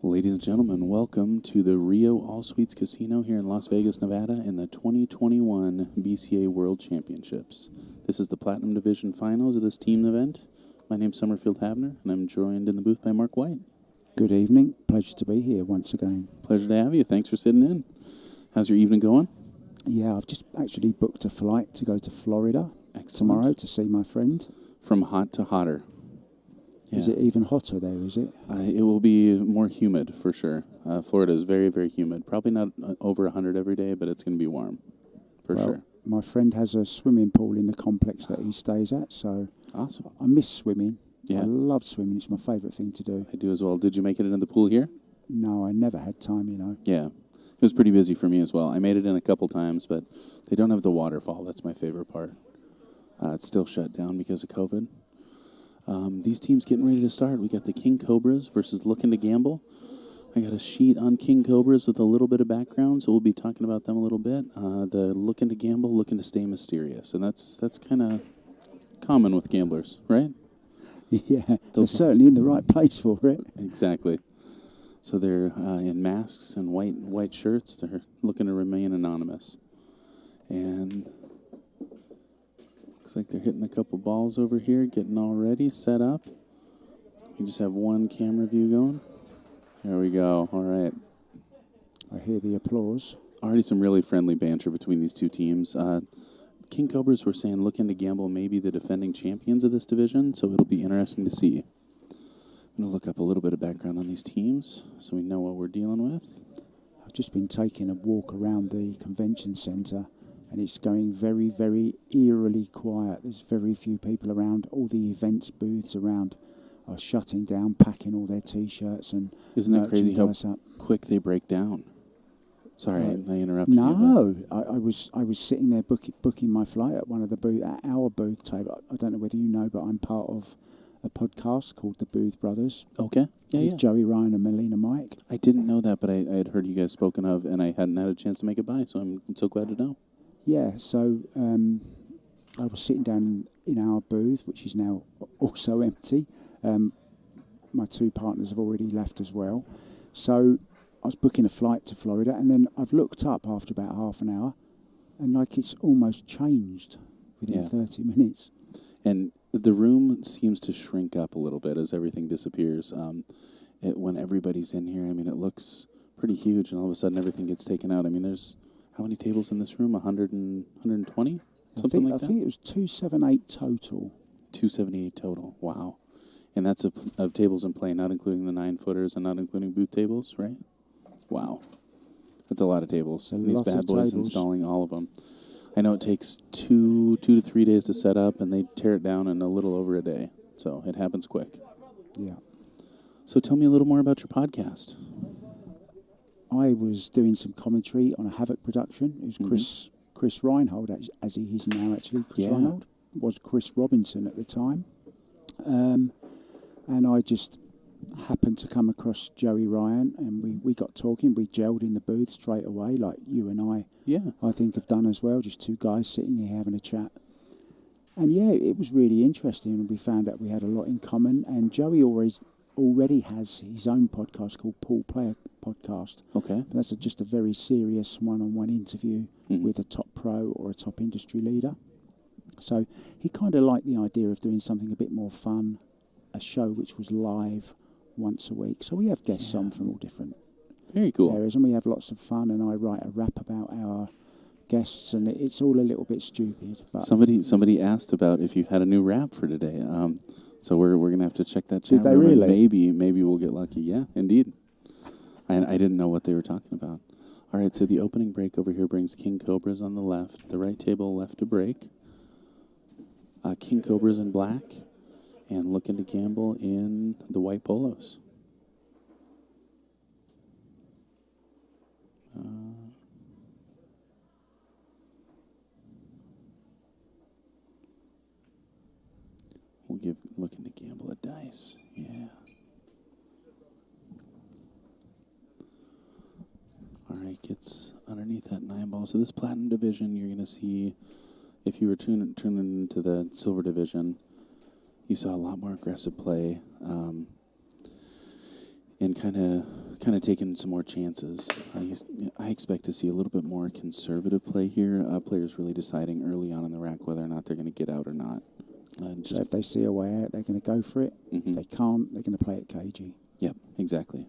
Ladies and gentlemen, welcome to the Rio All Suites Casino here in Las Vegas, Nevada in the 2021 BCA World Championships. This is the Platinum Division Finals of this team event. My name's Summerfield Havner, and I'm joined in the booth by Mark White. Good evening. Pleasure to be here once again. Pleasure to have you. Thanks for sitting in. How's your evening going? Yeah, I've just actually booked a flight to go to Florida tomorrow to see my friend. From hot to hotter. Yeah. Is it even hotter there, is it? It will be more humid for sure. Florida is very, very humid. Probably not over 100 every day, but it's going to be warm for sure. My friend has a swimming pool in the complex that he stays at, so awesome. I miss swimming. Yeah. I love swimming. It's my favourite thing to do. I do as well. Did you make it into the pool here? No, I never had time, Yeah. It was pretty busy for me as well. I made it in a couple times, but they don't have the waterfall. That's my favorite part. It's still shut down because of COVID. These teams getting ready to start. We got the King Cobras versus Looking to Gamble. I got a sheet on King Cobras with a little bit of background, so we'll be talking about them a little bit. The Looking to Gamble, looking to stay mysterious, and that's kind of common with gamblers, right? Yeah, they're certainly in the right place for it. Exactly. So they're in masks and white shirts. They're looking to remain anonymous. And looks like they're hitting a couple balls over here, getting all ready, set up. We just have one camera view going. There we go. All right. I hear the applause. Already some really friendly banter between these two teams. King Cobras were saying Looking to Gamble may be the defending champions of this division, so it'll be interesting to see. I'm going to look up a little bit of background on these teams so we know what we're dealing with. I've just been taking a walk around the convention centre, and it's going very, very eerily quiet. There's very few people around. All the events booths around are shutting down, packing all their T-shirts and isn't it crazy how quick they break down? Sorry, I interrupted you. No, I was sitting there booking my flight at one of the booth, at our booth table. I don't know whether you know, but I'm part of a podcast called The Booth Brothers. Okay. With Joey Ryan and Melina Mike. I didn't know that, but I had heard you guys spoken of, and I hadn't had a chance to make it by, so I'm so glad to know. Yeah, so I was sitting down in our booth, which is now also empty. My two partners have already left as well. So I was booking a flight to Florida, and then I've looked up after about half an hour, and like it's almost changed within 30 minutes. And the room seems to shrink up a little bit as everything disappears. When everybody's in here, I mean, it looks pretty huge, and all of a sudden everything gets taken out. I mean, there's how many tables in this room? 120? Something like that? I think it was 278 total. 278 total. Wow. And that's of tables in play, not including the 9-footers and not including booth tables, right? Wow. That's a lot of tables. And these bad boys installing all of them. I know it takes two to 3 days to set up, and they tear it down in a little over a day. So it happens quick. Yeah. So tell me a little more about your podcast. I was doing some commentary on a Havoc production. It was Chris Reinhold, as he is now actually. Chris Reinhold was Chris Robinson at the time. And I just happened to come across Joey Ryan, and we got talking. We gelled in the booth straight away, like you and I think have done as well, just two guys sitting here having a chat. And it was really interesting, and we found out we had a lot in common. And Joey already has his own podcast called Pool Player Podcast. Okay. And that's just a very serious one-on-one interview with a top pro or a top industry leader. So he kind of liked the idea of doing something a bit more fun, a show which was live once a week. So we have guests on from all different areas, and we have lots of fun, and I write a rap about our guests, and it's all a little bit stupid. But somebody asked about if you had a new rap for today. So we're going to have to check that chat room. Did they really? Maybe we'll get lucky. Yeah, indeed. I didn't know what they were talking about. All right, so the opening break over here brings King Cobras on the left, the right table left to break. King Cobras in black, and Looking to Gamble in the white polos. We'll give Looking to Gamble a dice. Yeah. All right, gets underneath that 9 ball. So this Platinum Division, you're going to see, if you were tuning into the Silver Division, you saw a lot more aggressive play and kind of kind of taking some more chances. I expect to see a little bit more conservative play here. Players really deciding early on in the rack whether or not they're going to get out or not. So if they see a way out, they're going to go for it. If they can't, they're going to play it cagey. Yep, exactly.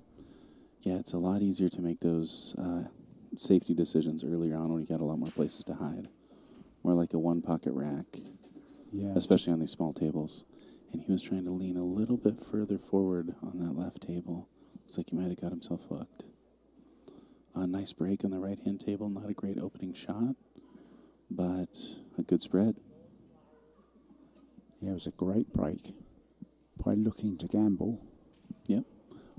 Yeah, it's a lot easier to make those safety decisions earlier on when you got a lot more places to hide. More like a one-pocket rack, especially on these small tables. And he was trying to lean a little bit further forward on that left table. Looks like he might have got himself hooked. A nice break on the right-hand table. Not a great opening shot, but a good spread. Yeah, it was a great break by looking to gamble. Yep.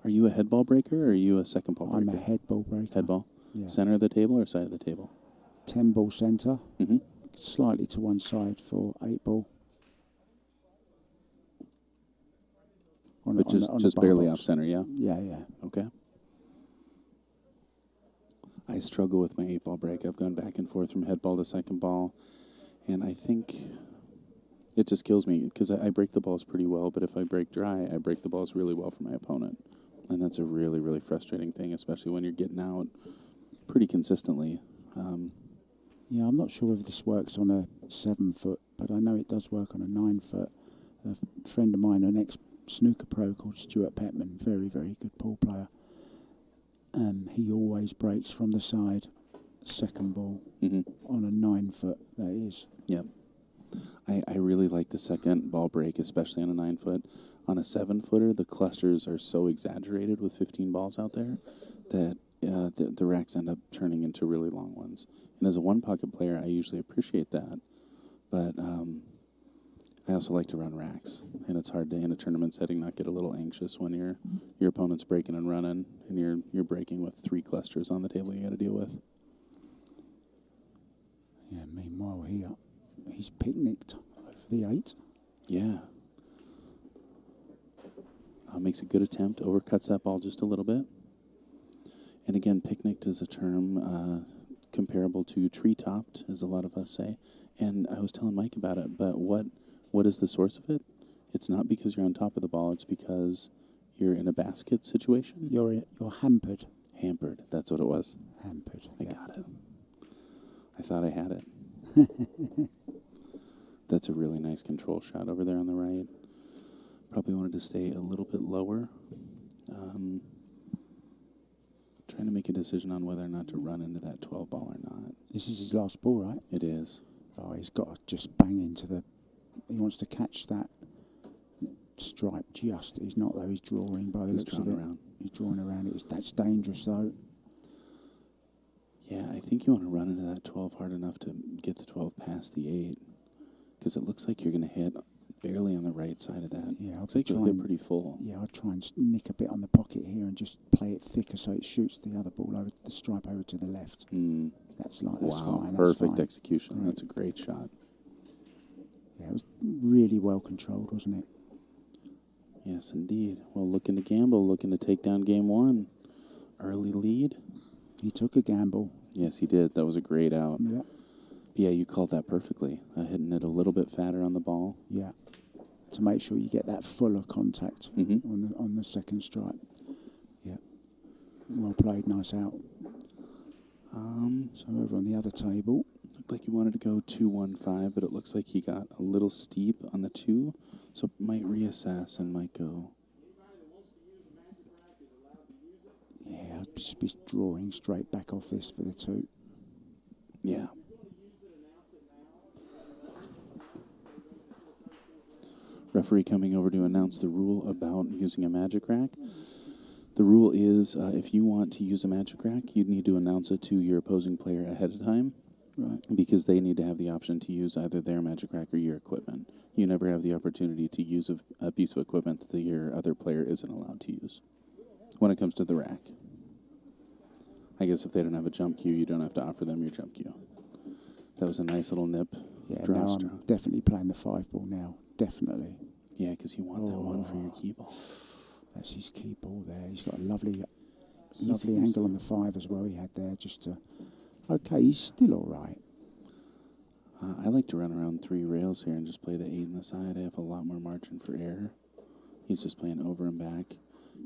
Are you a head ball breaker or are you a second ball breaker? I'm a head ball breaker. Head ball? Yeah. Center of the table or side of the table? 10 ball centre. Mm-hmm. Slightly to one side for 8 ball. But just barely off center, yeah? Yeah, yeah. Okay. I struggle with my 8 ball break. I've gone back and forth from head ball to second ball. And I think it just kills me because I break the balls pretty well. But if I break dry, I break the balls really well for my opponent. And that's a really, really frustrating thing, especially when you're getting out pretty consistently. Yeah, I'm not sure if this works on a 7 foot, but I know it does work on a 9 foot. A friend of mine, an ex-snooker pro called Stuart Petman, very, very good pool player. He always breaks from the side, second ball, on a 9 foot, that is. Yep. I really like the second ball break, especially on a 9 foot. On a 7 footer, the clusters are so exaggerated with 15 balls out there that the racks end up turning into really long ones. And as a one pocket player, I usually appreciate that. But I also like to run racks. And it's hard to, in a tournament setting, not get a little anxious when your opponent's breaking and running and you're breaking with 3 clusters on the table you got to deal with. Yeah, meanwhile, he's picnicked over the 8. Yeah. Makes a good attempt, overcuts that ball just a little bit. And again, picnicked is a term comparable to tree-topped, as a lot of us say. And I was telling Mike about it, but what is the source of it? It's not because you're on top of the ball, it's because you're in a basket situation. You're hampered. Hampered, that's what it was. Hampered. I got it. I thought I had it. That's a really nice control shot over there on the right. Probably wanted to stay a little bit lower. Trying to make a decision on whether or not to run into that 12 ball or not. This is his last ball, right? It is. Oh, he's got to just bang into the... He wants to catch that stripe just. He's not, though. He's drawing by the looks of it. Around. He's drawing around it. That's dangerous, though. Yeah, I think you want to run into that 12 hard enough to get the 12 past the 8. Because it looks like you're going to hit barely on the right side of that. Yeah, looks like you'll hit pretty full. Yeah, I'll try and nick a bit on the pocket here and just play it thicker so it shoots the other ball over the stripe over to the left. That's fine. Perfect execution. Great. That's a great shot. Yeah, it was really well controlled, wasn't it? Yes, indeed. Well, looking to gamble, looking to take down game 1. Early lead. He took a gamble. Yes, he did. That was a great out. Yeah. Yeah, you called that perfectly. Hitting it a little bit fatter on the ball. Yeah. To make sure you get that fuller contact on the second stripe. Yeah. Well played, nice out. So over on the other table. Looked like he wanted to go 2-1-5, but it looks like he got a little steep on the 2, so might reassess and might go. Yeah, I'd just be drawing straight back off this for the 2. Yeah. Referee coming over to announce the rule about using a magic rack. The rule is if you want to use a magic rack, you'd need to announce it to your opposing player ahead of time. Right. Because they need to have the option to use either their magic rack or your equipment. You never have the opportunity to use a piece of equipment that your other player isn't allowed to use when it comes to the rack. I guess if they don't have a jump cue, you don't have to offer them your jump cue. That was a nice little nip. Yeah, now I'm definitely playing the 5 ball now. Definitely. Yeah, because you want that one for your key ball. That's his key ball there. He's got a lovely angle on the 5 as well he had there just to... Okay, he's still all right. I like to run around 3 rails here and just play the 8 on the side. I have a lot more margin for error. He's just playing over and back.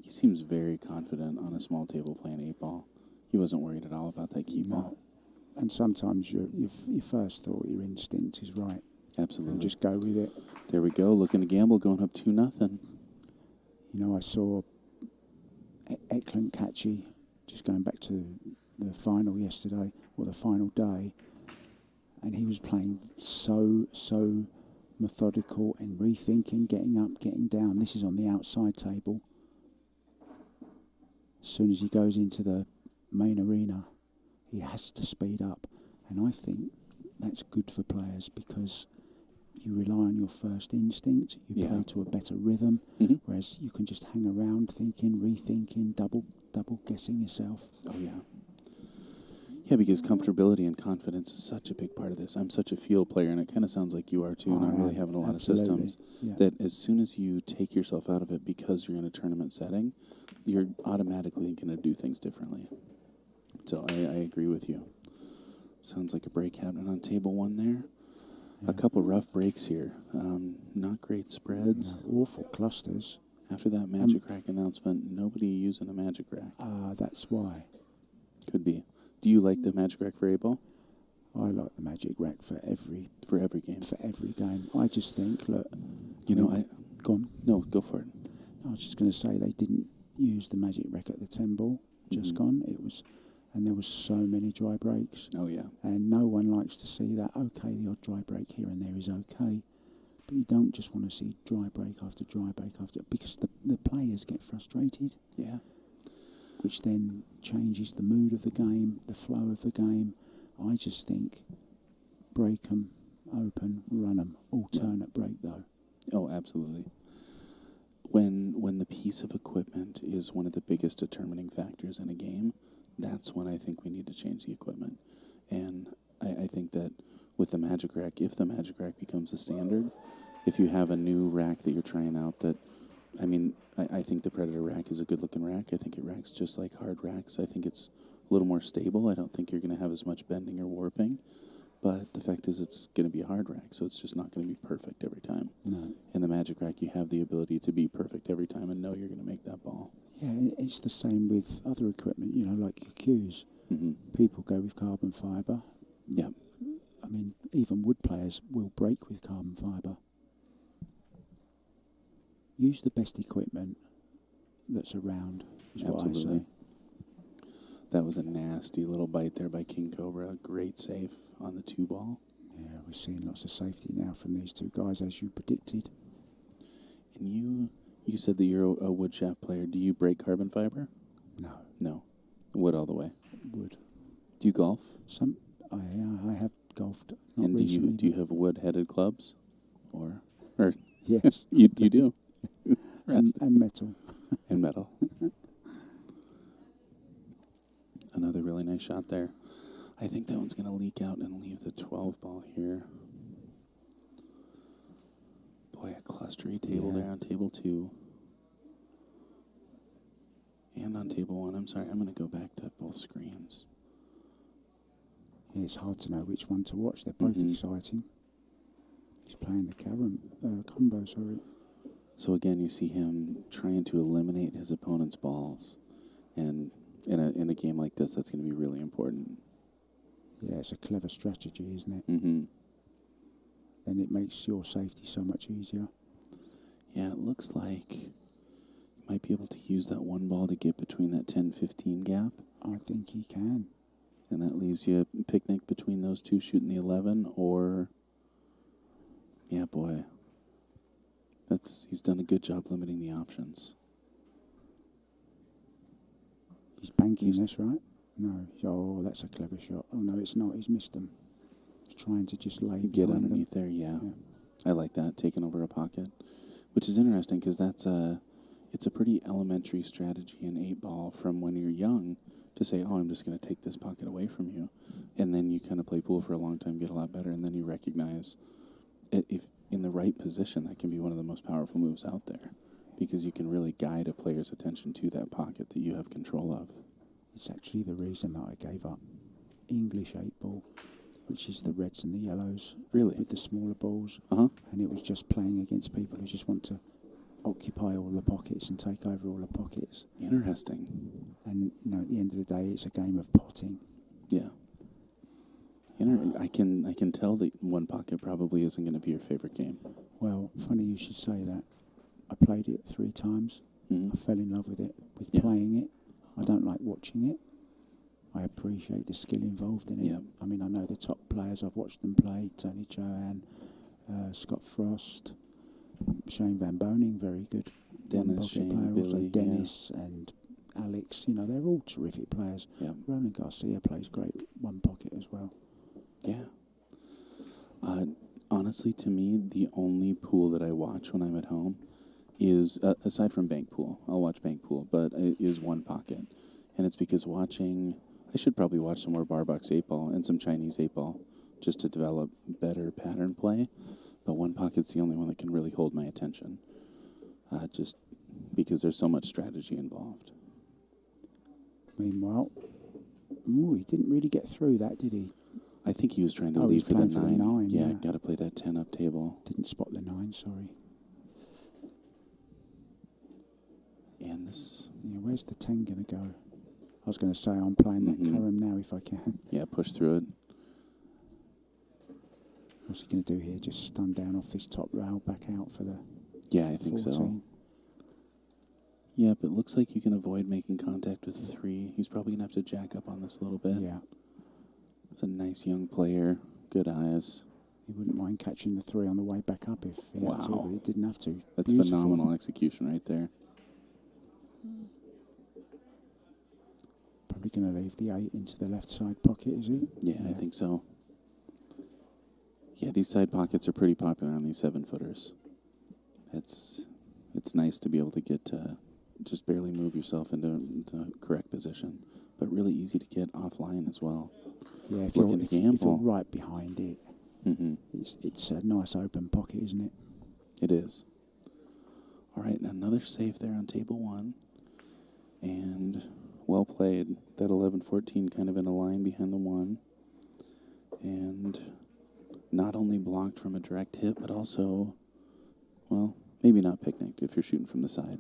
He seems very confident on a small table playing 8-ball. He wasn't worried at all about that keeper. No. And sometimes your first thought, your instinct is right. Absolutely. And just go with it. There we go. Looking to gamble, going up 2-0. You know, I saw Eklund Catchy, just going back to the final yesterday, or the final day, and he was playing so methodical and rethinking, getting up, getting down. This is on the outside table. As soon as he goes into the main arena, he has to speed up. And I think that's good for players because you rely on your first instinct. You play to a better rhythm, whereas you can just hang around thinking, rethinking, double guessing yourself. Oh, yeah. Yeah, because comfortability and confidence is such a big part of this. I'm such a field player, and it kind of sounds like you are too, not really having a lot of systems, that as soon as you take yourself out of it because you're in a tournament setting, you're automatically going to do things differently. So I agree with you. Sounds like a break happening on table 1 there. Yeah. A couple rough breaks here. Not great spreads. No, awful clusters. After that magic rack announcement, nobody using a magic rack. That's why. Could be. Do you like the magic rack for 8-ball? I like the magic rack for every game. For every game. I just think, look. Go on. No, go for it. I was just going to say they didn't use the magic rack at the 10-ball. Just gone. And there was so many dry breaks. Oh, yeah. And no one likes to see that. Okay, the odd dry break here and there is okay. But you don't just want to see dry break after dry break after, because the players get frustrated. Yeah. Which then changes the mood of the game, the flow of the game. I just think break them, open, run them. Alternate break, though. Oh, absolutely. When the piece of equipment is one of the biggest determining factors in a game, that's when I think we need to change the equipment. And I think that with the magic rack, if the magic rack becomes the standard, if you have a new rack that you're trying out I think the Predator rack is a good-looking rack. I think it racks just like hard racks. I think it's a little more stable. I don't think you're going to have as much bending or warping. But the fact is it's going to be a hard rack, so it's just not going to be perfect every time. No. In the magic rack, you have the ability to be perfect every time and know you're going to make that ball. Yeah, it's the same with other equipment, like your cues. Mm-hmm. People go with carbon fibre. Yeah. I mean, even wood players will break with carbon fibre. Use the best equipment that's around, is Absolutely. what I say. That was a nasty little bite there by King Cobra. Great safe on the 2-ball. Yeah, we're seeing lots of safety now from these two guys, as you predicted. And you said that you're a wood shaft player. Do you break carbon fiber? No. No. Wood all the way. Wood. Do you golf? I have golfed. Not And recently, do you have wood-headed clubs? Or yes. you do. and metal. And metal. Another really nice shot there. I think that one's going to leak out and leave the 12-ball here. Boy, a clustery table there on table 2. And on table 1. I'm sorry, I'm going to go back to both screens. Yeah, it's hard to know which one to watch. They're both exciting. He's playing the combo, sorry. So again, you see him trying to eliminate his opponent's balls. And in a game like this, that's going to be really important. Yeah, it's a clever strategy, isn't it? Mm-hmm. And it makes your safety so much easier. Yeah, it looks like you might be able to use that 1 ball to get between that 10-15 gap. I think he can. And that leaves you a picnic between those two shooting the 11, or... Yeah, boy. He's done a good job limiting the options. He's banking this, right? No. Oh, that's a clever shot. Oh, no, it's not. He's missed them. He's trying to just lay Get underneath there, yeah. I like that, taking over a pocket. Which is interesting, because it's a pretty elementary strategy in 8-ball from when you're young to say, I'm just going to take this pocket away from you. And then you kind of play pool for a long time, get a lot better, and then you recognize if in the right position, that can be one of the most powerful moves out there, because you can really guide a player's attention to that pocket that you have control of. It's actually the reason that I gave up English 8-ball, which is the reds and the yellows. Really? With the smaller balls. Uh-huh. And it was just playing against people who just want to occupy all the pockets and take over all the pockets. Interesting. And at the end of the day, it's a game of potting. Yeah. I can tell that one pocket probably isn't going to be your favorite game. Well, funny you should say that. I played it 3 times. Mm-hmm. I fell in love with it, with Yeah. playing it. I don't like watching it. I appreciate the skill involved in it. Yeah. I mean, I know the top players. I've watched them play. Tony Johan, Scott Frost, Shane Van Boning, very good. Dennis, one-pocket Shane, player. Also Billy, Dennis and Alex. They're all terrific players. Yeah. Roland Garcia plays great one pocket as well. Yeah. Honestly, to me, the only pool that I watch when I'm at home is, aside from bank pool, I'll watch bank pool, but it is one pocket. And it's because I should probably watch some more bar box 8-ball and some Chinese 8-ball just to develop better pattern play. But one pocket's the only one that can really hold my attention, just because there's so much strategy involved. Meanwhile, he didn't really get through that, did he? I think he was trying to he lead was for the playing for the 9. nine, Yeah, yeah. got to play that 10 up table. Didn't spot the 9, sorry. And this, Yeah, where's the 10 going to go? I was going to say I'm playing that carom now if I can. yeah, push through it. What's he going to do here? Just stun down off this top rail, back out for the Yeah, I think 14. so. Yeah, but it looks like you can avoid making contact with the 3. He's probably going to have to jack up on this a little bit. Yeah. It's a nice young player. Good eyes. He wouldn't mind catching the 3 on the way back up if he had to, Wow. but he didn't have to. That's Beautiful. phenomenal execution right there. Probably going to leave the 8 into the left side pocket, is he? Yeah, I think so. Yeah, these side pockets are pretty popular on these 7-footers. It's nice to be able to get just barely move yourself into correct position, but really easy to get offline as well. Yeah, if Looking you're, to if gamble. you're right behind it, Mm-hmm. it's a nice open pocket, isn't it? It is. All right, another save there on table 1. And well played. That 11-14 kind of in a line behind the 1. And not only blocked from a direct hit, but also, well, maybe not picnicked if you're shooting from the side.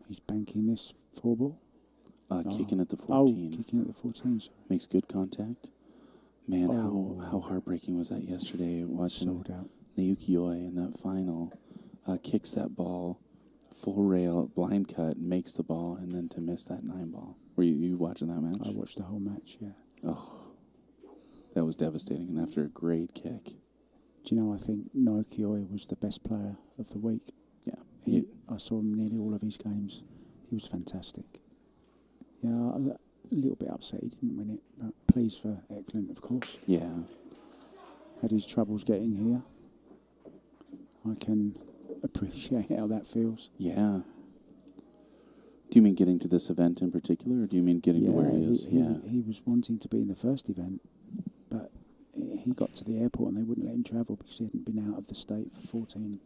He's banking this 4-ball. Kicking at the 14. Oh, kicking at the 14, sorry. Makes good contact. Man, how heartbreaking was that yesterday watching Sold out. Naoki Oi in that final. Kicks that ball, full rail, blind cut, makes the ball, and then to miss that 9 ball. Were you watching that match? I watched the whole match, yeah. Oh, that was devastating, and after a great kick. Do you know, I think Naoki Oi was the best player of the week. Yeah. I saw him nearly all of his games. He was fantastic. Yeah, I was a little bit upset he didn't win it, but pleased for Eklund, of course. Yeah. Had his troubles getting here. I can appreciate how that feels. Yeah. Do you mean getting to this event in particular, or do you mean getting to where he is? He was wanting to be in the first event, but he got to the airport and they wouldn't let him travel because he hadn't been out of the state for 14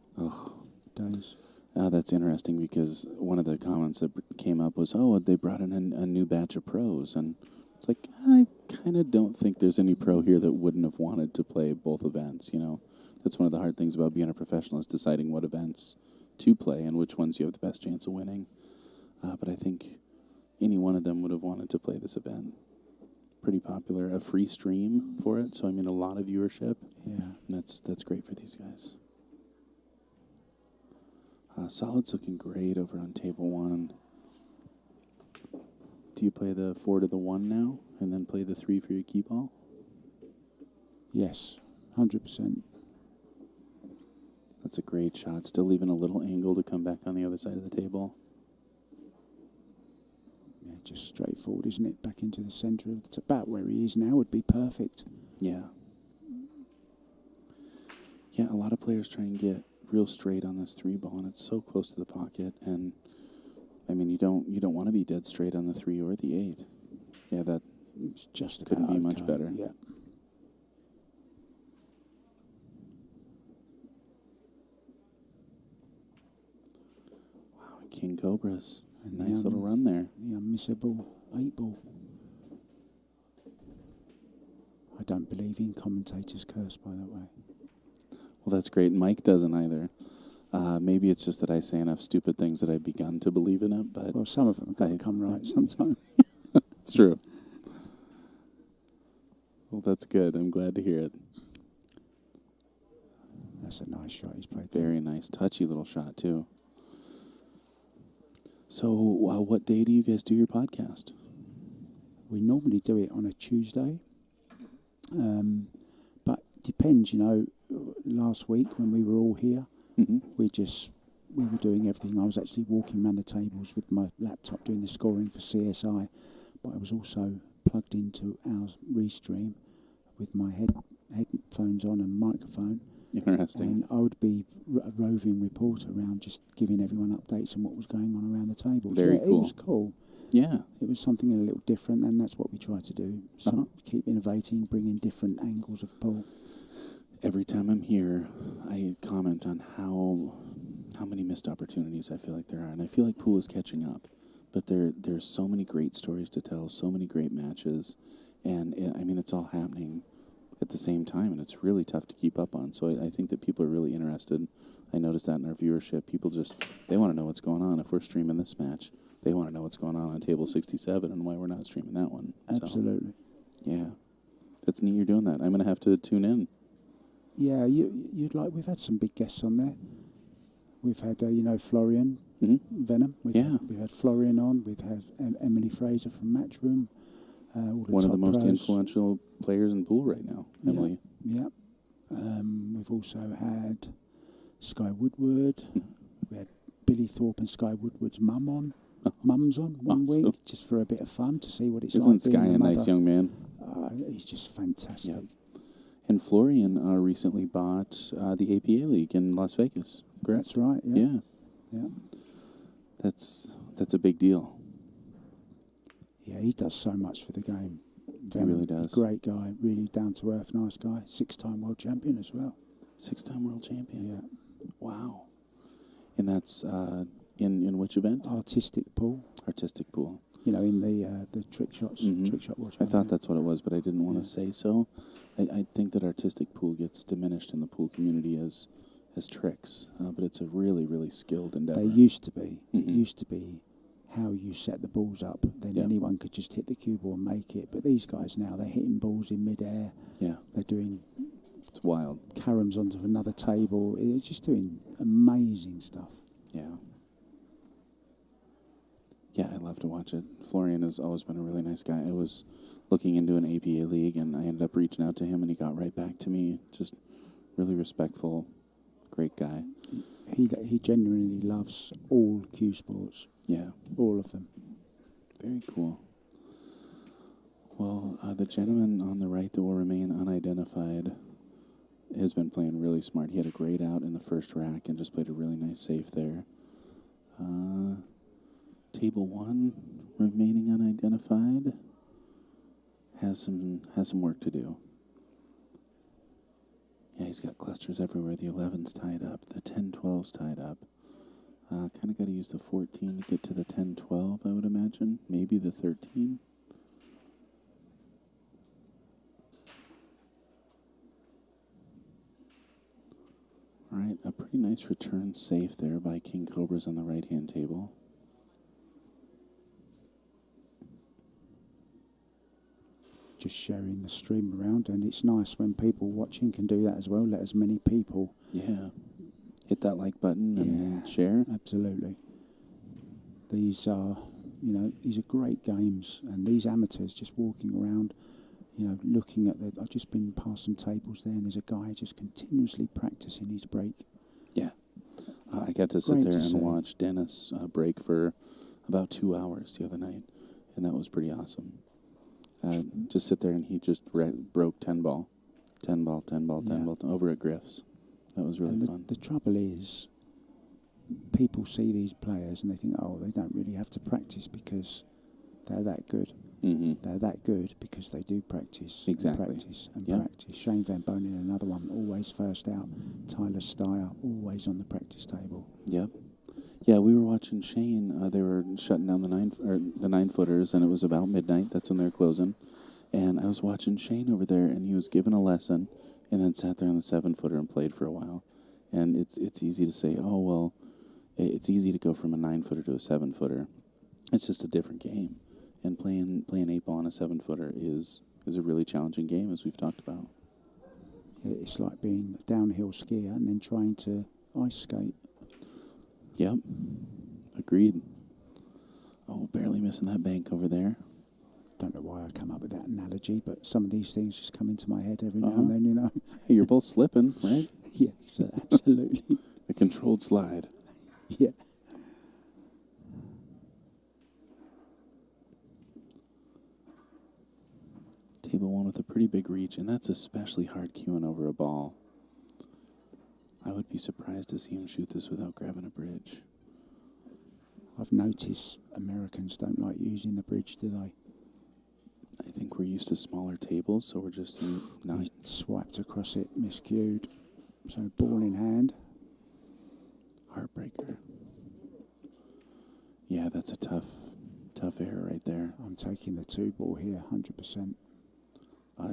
days. That's interesting because one of the comments that came up was, they brought in a new batch of pros. And it's like, I kind of don't think there's any pro here that wouldn't have wanted to play both events, That's one of the hard things about being a professional is deciding what events to play and which ones you have the best chance of winning. But I think any one of them would have wanted to play this event. Pretty popular. A free stream for it, so, a lot of viewership. Yeah. That's great for these guys. Solid's looking great over on table 1. Do you play the 4 to the 1 now and then play the 3 for your key ball? Yes, 100%. That's a great shot. Still leaving a little angle to come back on the other side of the table. Yeah, just straightforward, isn't it? Back into the centre. It's about where he is now. Would be perfect. Yeah. Yeah, a lot of players try and get real straight on this 3 ball, and it's so close to the pocket. And you don't want to be dead straight on the 3 or the 8. Yeah, that it's just couldn't about be much better. Yeah. Wow, King Cobras. And Nice little run there. The unmissable 8-ball. I don't believe in commentators' curse, by the way. Well, that's great. Mike doesn't either. Maybe it's just that I say enough stupid things that I've begun to believe in it, but Well, some of them have got to come right sometime. it's true. Well, that's good. I'm glad to hear it. That's a nice shot he's played there. Very nice. Touchy little shot, too. So, what day do you guys do your podcast? We normally do it on a Tuesday. But depends, last week when we were all here, Mm-hmm. we were doing everything. I was actually walking around the tables with my laptop doing the scoring for CSI, but I was also plugged into our restream with my headphones on and microphone. Interesting. And I would be a roving reporter around, just giving everyone updates on what was going on around the tables. Very cool. It was cool. Yeah. It was something a little different, and that's what we try to do. Keep innovating, bringing different angles of pool. Every time I'm here, I comment on how many missed opportunities I feel like there are, and I feel like pool is catching up. But there's so many great stories to tell, so many great matches, and it's all happening at the same time, and it's really tough to keep up on. So I think that people are really interested. I noticed that in our viewership. People they want to know what's going on. If we're streaming this match, they want to know what's going on table 67 and why we're not streaming that one. Absolutely. So, yeah. That's neat you're doing that. I'm going to have to tune in. Yeah, we've had some big guests on there. We've had, Florian Venom. We've had Florian on. We've had Emily Fraser from Matchroom. One of the most influential players in pool right now, Emily. Yeah. We've also had Sky Woodward. We had Billy Thorpe and Sky Woodward's mum on. Mum's on one week, just for a bit of fun to see what it's like. Isn't Sky a nice young man? He's just fantastic. Yeah. And Florian recently bought the APA League in Las Vegas. Correct? That's right. Yeah. That's a big deal. Yeah, he does so much for the game. He really does. Great guy, really down to earth, nice guy. 6-time world champion as well. 6-time world champion. Yeah. Wow. And that's in which event? Artistic pool. Artistic pool. In the trick shots. Mm-hmm. Trick shot world I champion. thought that's what it was, but I didn't want to say so. I think that artistic pool gets diminished in the pool community as tricks, but it's a really, really skilled endeavor. They used to be. Mm-hmm. It used to be how you set the balls up. Then anyone could just hit the cue ball and make it. But these guys now, they're hitting balls in midair. Yeah. They're doing... It's wild. Caroms onto another table. They're just doing amazing stuff. Yeah. Yeah, I love to watch it. Florian has always been a really nice guy. I was looking into an APA league, and I ended up reaching out to him, and he got right back to me. Just really respectful, great guy. He genuinely loves all cue sports. Yeah. All of them. Very cool. Well, the gentleman on the right that will remain unidentified has been playing really smart. He had a great out in the first rack and just played a really nice safe there. Table 1, remaining unidentified, has some work to do. Yeah, he's got clusters everywhere. The 11's tied up. The 10-12's tied up. Kind of got to use the 14 to get to the 10-12, I would imagine. Maybe the 13. All right, a pretty nice return safe there by King Cobras on the right-hand table. Just sharing the stream around, and it's nice when people watching can do that as well. Let as many people hit that like button and share. Absolutely. These are great games, and these amateurs just walking around, looking at I've just been past some tables there, and there's a guy just continuously practicing his break. Yeah, I got to sit there and watch Dennis break for about 2 hours the other night, and that was pretty awesome. Just sit there, and he just broke 10 ball over at Griff's. That was really fun. The trouble is, people see these players and they think, they don't really have to practice because they're that good. Mm-hmm. They're that good because they do practice. Exactly. And practice and practice. Shane Van Bonen, another one, always first out. Tyler Steyer, always on the practice table. Yep. Yeah, we were watching Shane. They were shutting down the 9-footers, and it was about midnight. That's when they were closing. And I was watching Shane over there, and he was giving a lesson, and then sat there on the 7-footer and played for a while. And it's easy to say, oh, well, it's easy to go from a 9-footer to a 7-footer. It's just a different game. And playing 8-ball on a 7-footer is a really challenging game, as we've talked about. It's like being a downhill skier and then trying to ice skate. Yep. Agreed. Oh, barely missing that bank over there. Don't know why I come up with that analogy, but some of these things just come into my head every now and then, you know. Hey, you're both slipping, right? Yeah, so absolutely. A controlled slide. Yeah. Table 1 with a pretty big reach, and that's especially hard cueing over a ball. I would be surprised to see him shoot this without grabbing a bridge. I've noticed Americans don't like using the bridge, do they? I think we're used to smaller tables, so we're just not. He swiped across it, miscued. So ball in hand. Heartbreaker. Yeah, that's a tough error right there. I'm taking the 2-ball here, 100%.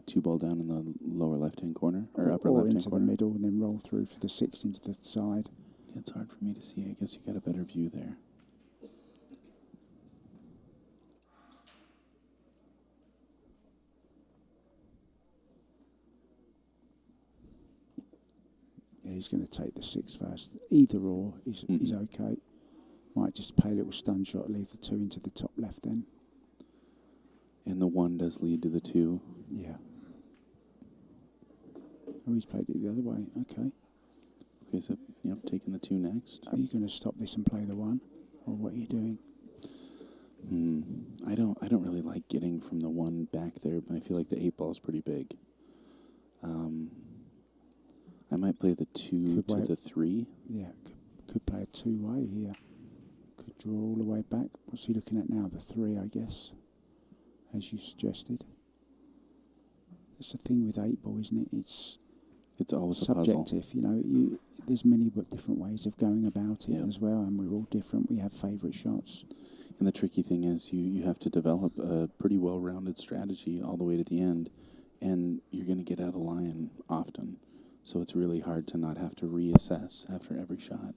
2-ball down in the lower left-hand corner, or upper or left-hand into corner. the middle and then roll through for the 6 into the side. Yeah, it's hard for me to see. I guess you got a better view there. Yeah, he's going to take the 6 first. Either or is okay. Might just play a little stun shot, leave the 2 into the top left then. And the 1 does lead to the 2. Yeah. Oh, he's played it the other way. Okay. Okay, so, yep, taking the 2 next. Are you going to stop this and play the 1? Or what are you doing? I don't really like getting from the 1 back there, but I feel like the 8-ball is pretty big. I might play the 2 to the 3. Yeah, could play a 2-way here. Could draw all the way back. What's he looking at now? The 3, I guess, as you suggested. It's the thing with 8-ball, isn't it? It's always subjective, a puzzle. you know. There's many different ways of going about it Yep. as well, and we're all different. We have favourite shots. And the tricky thing is you have to develop a pretty well-rounded strategy all the way to the end, and you're going to get out of line often. So it's really hard to not have to reassess after every shot.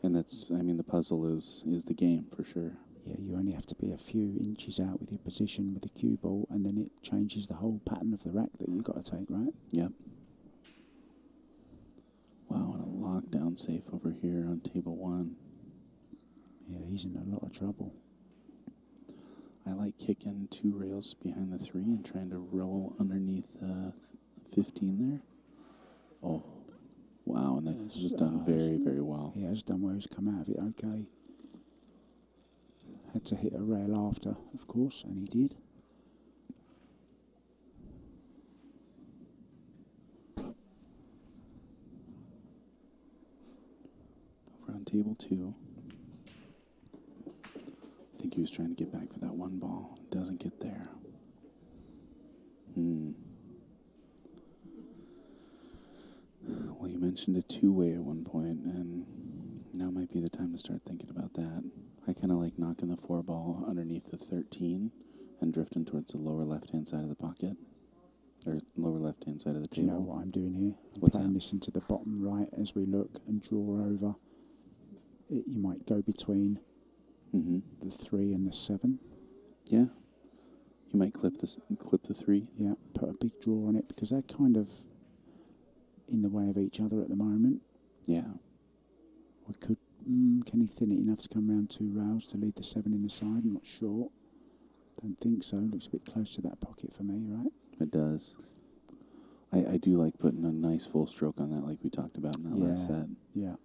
And the puzzle is the game for sure. Yeah, you only have to be a few inches out with your position with the cue ball, and then it changes the whole pattern of the rack that you've got to take, right? Yep. Wow, and a lockdown safe over here on table 1. Yeah, he's in a lot of trouble. I like kicking 2 rails behind the 3 and trying to roll underneath 15 there. Oh, wow, and that's just done very, very well. He has done well. He's come out of it okay. Had to hit a rail after, of course, and he did. Over on table 2. I think he was trying to get back for that 1 ball. Doesn't get there. Well, you mentioned a 2-way at one point, and now might be the time to start thinking about that. I kind of like knocking the 4 ball underneath the 13 and drifting towards the lower left-hand side of the pocket, or lower left-hand side of the Do table. you know what I'm doing here? I'm What's playing that? this into the bottom right as we look and draw over. You might go between the 3 and the 7. Yeah. You might clip the 3. Yeah, put a big draw on it because they're kind of in the way of each other at the moment. Yeah. We could. Can he thin it enough to come round 2 rails to lead the 7 in the side? I'm not sure. Don't think so. Looks a bit close to that pocket for me, right? It does. I do like putting a nice full stroke on that, like we talked about in that last set. Yeah.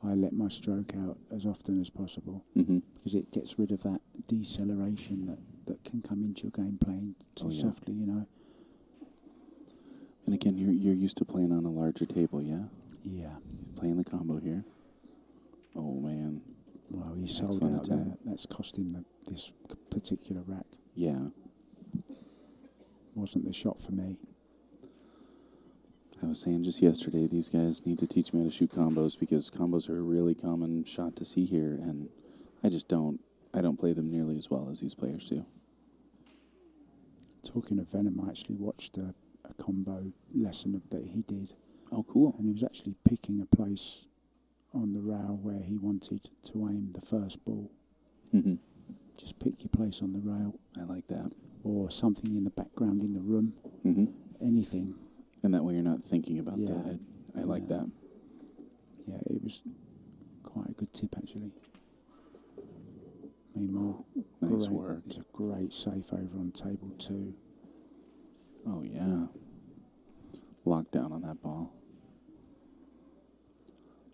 I let my stroke out as often as possible because it gets rid of that deceleration that can come into your game playing too softly, you know. And again, you're used to playing on a larger table, yeah? Yeah. Playing the combo here. Oh, man. Well, he sold Excellent out there. attempt. That's cost him this particular rack. Yeah. Wasn't the shot for me. I was saying just yesterday, these guys need to teach me how to shoot combos because combos are a really common shot to see here, and I don't play them nearly as well as these players do. Talking of Venom, I actually watched a combo lesson that he did, Oh, cool. and he was actually picking a place on the rail where he wanted to aim the first ball. Mm-hmm. Just pick your place on the rail, I like that. or something in the background in the room. Mm-hmm. Anything. And that way you're not thinking about Yeah. that. I like Yeah. that. Yeah, it was quite a good tip, actually. Meanwhile, Nice work. There's a great safe over on table 2. Oh, yeah. Lockdown on that ball.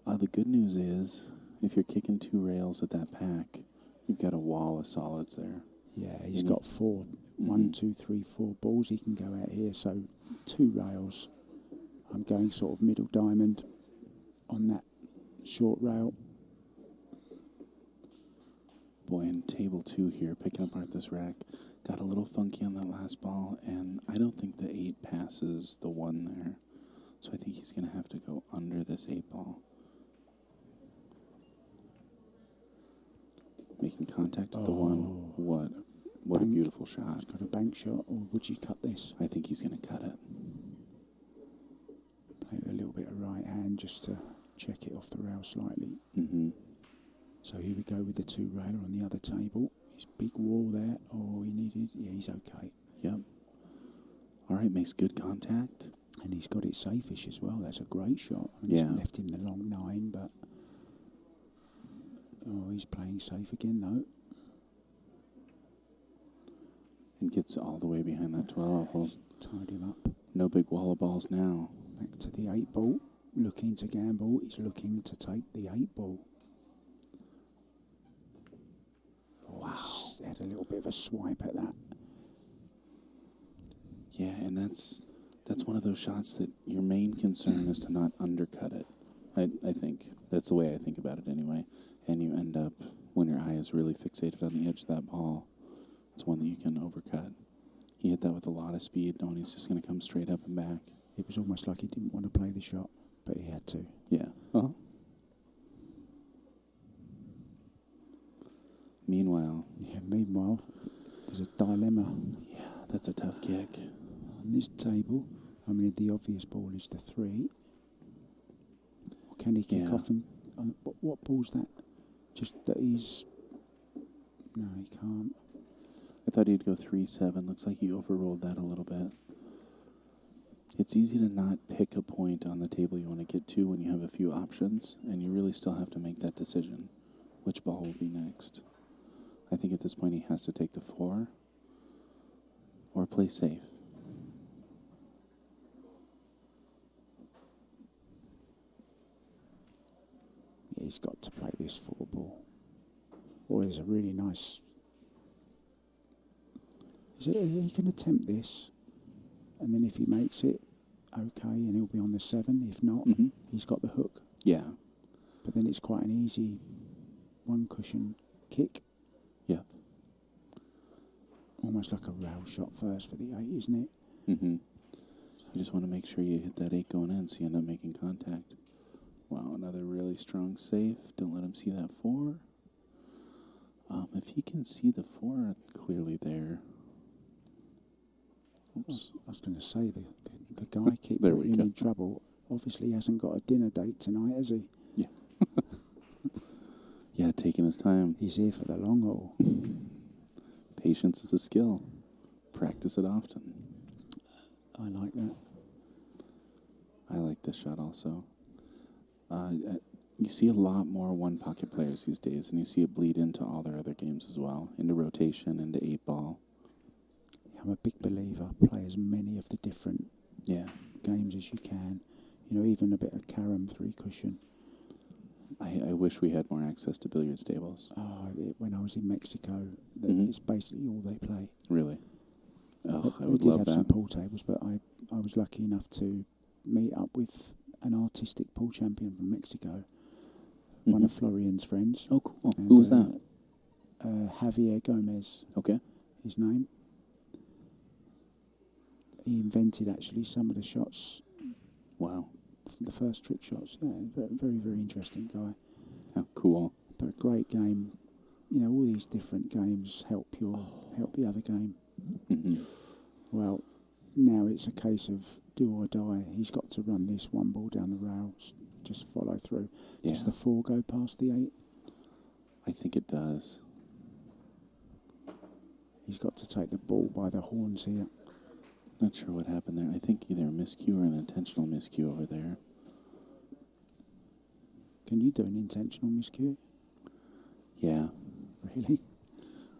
The good news is, if you're kicking 2 rails at that pack, you've got a wall of solids there. Yeah, he's Mhm. got 4. Mhm. 1, 2, 3, 4 balls he can go out here. So 2 rails. I'm going sort of middle diamond on that short rail. Boy, in table 2 here, picking apart this rack, got a little funky on that last ball, and I don't think the 8 passes the 1 there. So I think he's going to have to go under this 8 ball. Making contact with the 1. What a Bank. beautiful shot. He's got a bank shot, or would you cut this? I think he's going to cut it. Play with a little bit of right hand just to check it off the rail slightly. Mm-hmm. So here we go with the 2 railer on the other table. His big wall there. Oh, he needed. Yeah, he's okay. Yep. All right, makes good contact. And he's got it safe-ish as well. That's a great shot. And Yeah. He's left him the long 9, but... Oh, he's playing safe again, though. And gets all the way behind that 12. Well, Tied him up. no big wall of balls now. Back to the 8 ball. Looking to gamble. He's looking to take the 8 ball. Oh, he's had a little bit of a swipe at that. Yeah, and that's one of those shots that your main concern is to not undercut it. I think. That's the way I think about it anyway. And you end up, when your eye is really fixated on the edge of that ball, it's one that you can overcut. He hit that with a lot of speed, knowing he's just going to come straight up and back. It was almost like he didn't want to play the shot, but he had to. Yeah. Uh-huh. Meanwhile, there's a dilemma. Yeah, that's a tough kick. On this table, I mean, the obvious ball is the 3. Can he kick off and... what ball's that? Just that he's... No, he can't. I thought he'd go 3-7. Looks like he overrolled that a little bit. It's easy to not pick a point on the table you want to get to when you have a few options, and you really still have to make that decision. Which ball will be next? I think at this point he has to take the 4 or play safe. Yeah, he's got to play this 4 ball. Or there's a really nice... He can attempt this, and then if he makes it, okay, and he'll be on the 7. If not, he's got the hook. Yeah. But then it's quite an easy 1 cushion kick. Yeah. Almost like a rail shot first for the 8, isn't it? Mm-hmm. You just want to make sure you hit that 8 going in so you end up making contact. Wow, another really strong safe. Don't let him see that 4. If he can see the 4 clearly there. Oops. I was going to say, the guy keeps getting in trouble. Obviously, he hasn't got a dinner date tonight, has he? Yeah. Yeah, taking his time. He's here for the long haul. Patience is a skill. Practice it often. I like that. I like this shot also. You see a lot more one-pocket players these days, and you see it bleed into all their other games as well, into rotation, into 8-ball. I'm a big believer. Play as many of the different games as you can. You know, even a bit of carom 3 cushion. I wish we had more access to billiards tables. When I was in Mexico, it's basically all they play. Really? Oh, I they would did love have that. some pool tables, but I was lucky enough to meet up with an artistic pool champion from Mexico, one of Florian's friends. Oh, cool. And, Who was that? Javier Gomez. Okay. His name. He invented actually some of the shots. Wow. The first trick shots. Yeah, very, very interesting guy. How cool. But a great game. You know, all these different games help the other game. Mm-hmm. Well, now it's a case of do or die. He's got to run this one ball down the rail, just follow through. Yeah. Does the 4 go past the 8? I think it does. He's got to take the ball by the horns here. Not sure what happened there. I think either a miscue or an intentional miscue over there. Can you do an intentional miscue? Yeah. Really?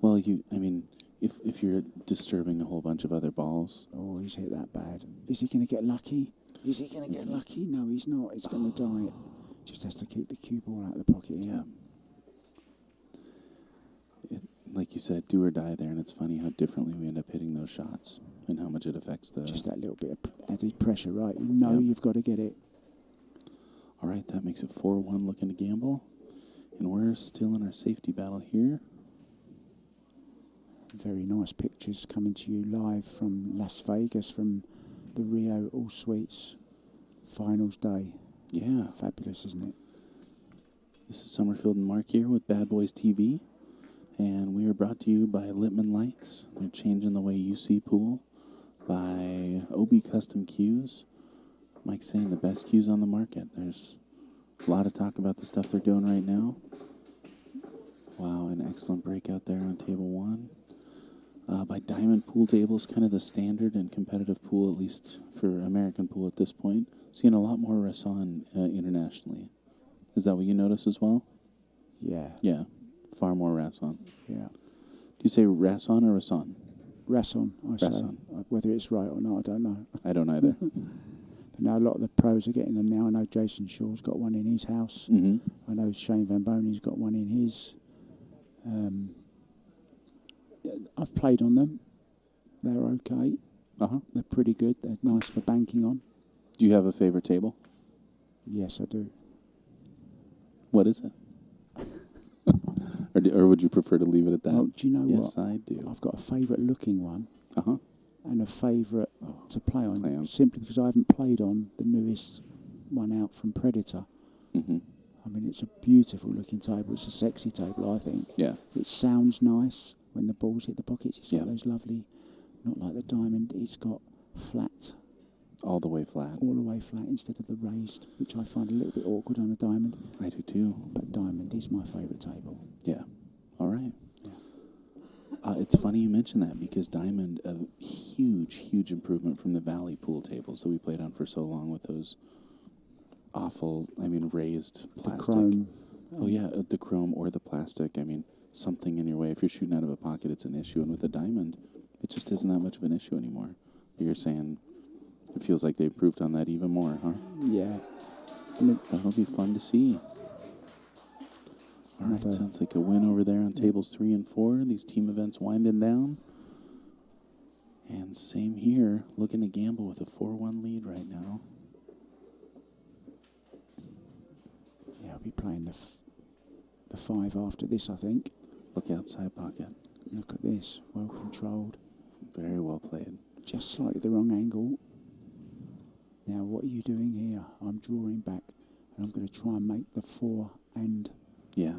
Well, if you're disturbing a whole bunch of other balls. Oh, he's hit that bad. Is he going to get lucky? Is he going to get lucky? No, he's not. He's going to die. Just has to keep the cue ball out of the pocket here. Like you said, do or die there, and it's funny how differently we end up hitting those shots and how much it affects the... Just that little bit of added pressure, right? You know you've got to get it. All right, that makes it 4-1 looking to gamble. And we're still in our safety battle here. Very nice pictures coming to you live from Las Vegas, from the Rio All Suites finals day. Yeah. Fabulous, isn't it? This is Summerfield and Mark here with Bad Boys TV. And we are brought to you by Littman Lights. They're changing the way you see pool. By OB Custom Cues. Mike's saying the best cues on the market. There's a lot of talk about the stuff they're doing right now. Wow, an excellent breakout there on table 1. By Diamond Pool Tables, kind of the standard and competitive pool, at least for American pool at this point. Seeing a lot more Rasson internationally. Is that what you notice as well? Yeah. Yeah, far more Rasson. Yeah. Do you say Rasson or Rasson? Rasson, I say. Rasson. Whether it's right or not, I don't know. I don't either. But now a lot of the pros are getting them now. I know Jason Shaw's got one in his house. Mm-hmm. I know Shane Van Boney's got one in his. I've played on them. They're okay. Uh-huh. They're pretty good. They're nice for banking on. Do you have a favorite table? Yes, I do. What is it? or would you prefer to leave it at that? Oh, do you know what? Yes, I do. I've got a favourite looking one. Uh-huh. And a favourite to play on, on. simply because I haven't played on the newest one out from Predator. Mm-hmm. I mean, it's a beautiful looking table. It's a sexy table, I think. Yeah. It sounds nice when the balls hit the pockets. It's got Yeah. those lovely, not like the Diamond, it's got flat. All the way flat. All the way flat instead of the raised, which I find a little bit awkward on a Diamond. I do too. But Diamond is my favourite table. Yeah. All right. Yeah. It's funny you mention that because Diamond, a huge improvement from the Valley pool tables that we played on for so long with those awful, raised plastic. The chrome. Oh, yeah, the chrome or the plastic. Something in your way. If you're shooting out of a pocket, it's an issue. And with a Diamond, it just isn't that much of an issue anymore. You're saying it feels like they improved on that even more, huh? Yeah. That'll be fun to see. All right, sounds like a win over there on tables 3 and 4. These team events winding down. And same here, looking to gamble with a 4-1 lead right now. Yeah, I'll be playing the 5 after this, I think. Look outside pocket. Look at this, well controlled. Very well played. Just slightly the wrong angle. Now, what are you doing here? I'm drawing back, and I'm going to try and make the 4 and... Yeah.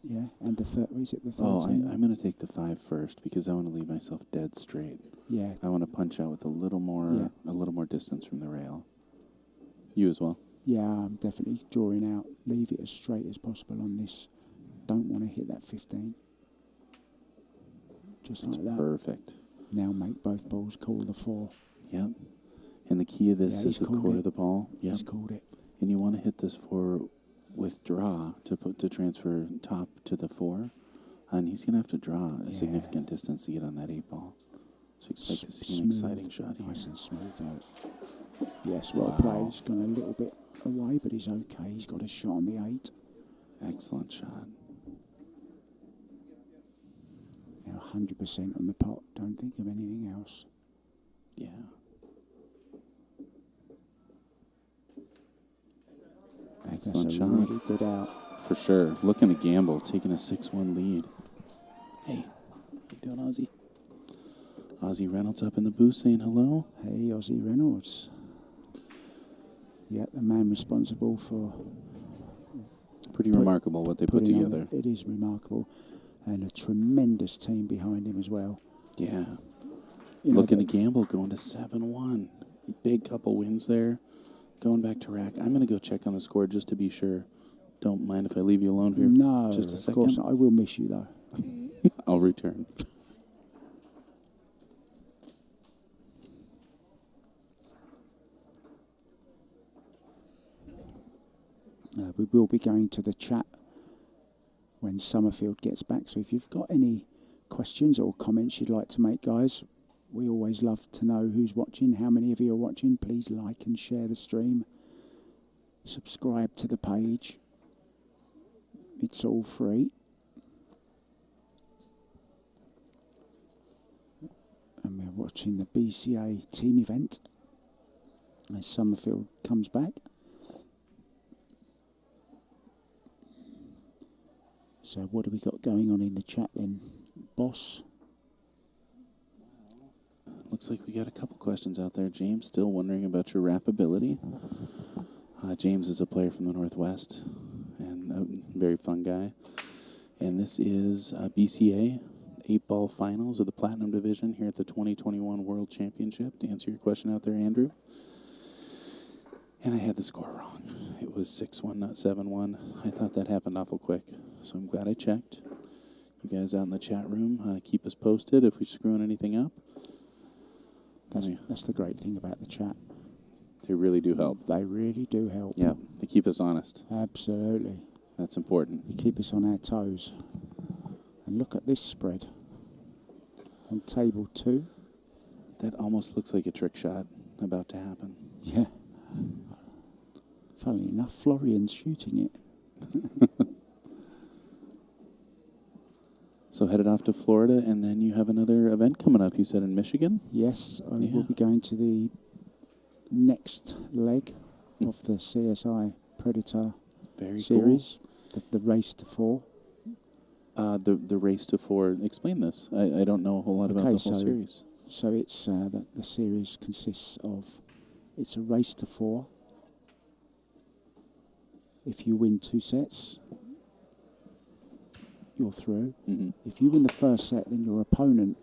Yeah, and the third. Is it the 13? Oh, I'm going to take the 5 first because I want to leave myself dead straight. Yeah. I want to punch out with a little more distance from the rail. You as well? Yeah, I'm definitely drawing out. Leave it as straight as possible on this. Don't want to hit that 15. Just That's like that. Perfect. Now make both balls call the 4. Yep. And the key of this is the core of the ball. Yep. He's called it. And you want to hit this 4 with draw to transfer top to the 4. And he's going to have to draw a significant distance to get on that 8 ball. So expect to see an exciting shot here. Nice and smooth out. Yes, well played. He's gone a little bit away, but he's okay. He's got a shot on the 8. Excellent shot. Now 100% on the pot. Don't think of anything else. Yeah. Excellent That's a shot. really good out. For sure. Looking to gamble, taking a 6-1 lead. Hey, how you doing, Ozzy? Ozzy Reynolds up in the booth saying hello. Hey, Ozzy Reynolds. Yeah, the man responsible for... Pretty remarkable what they put together. It is remarkable. And a tremendous team behind him as well. Yeah. Looking to gamble, going to 7-1. Big couple wins there. Going back to rack. I'm going to go check on the score just to be sure. Don't mind if I leave you alone here. No, just a second. Of course not. I will miss you, though. I'll return. We will be going to the chat when Summerfield gets back. So if you've got any questions or comments you'd like to make, guys, we always love to know who's watching, how many of you are watching. Please like and share the stream. Subscribe to the page. It's all free. And we're watching the BCA team event as Summerfield comes back. So what do we got going on in the chat then, boss? Looks like we got a couple questions out there. James still wondering about your rap ability. James is a player from the Northwest and a very fun guy. And this is BCA 8-ball finals of the Platinum Division here at the 2021 World Championship. To answer your question out there, Andrew. And I had the score wrong. It was 6-1, not 7-1. I thought that happened awful quick, so I'm glad I checked. You guys out in the chat room, keep us posted if we're screwing anything up. That's the great thing about the chat. They really do help. They really do help. Yeah, they keep us honest. Absolutely. That's important. They keep us on our toes. And look at this spread on table 2. That almost looks like a trick shot about to happen. Yeah. Funnily enough, Florian's shooting it. So headed off to Florida, and then you have another event coming up, you said, in Michigan? Yes, I will be going to the next leg of the CSI Predator series, cool. the race to 4. The race to 4, explain this. I don't know a whole lot about the whole series. So it's the series consists of, it's a race to 4. If you win 2 sets, you're through. Mm-hmm. If you win the first set, then your opponent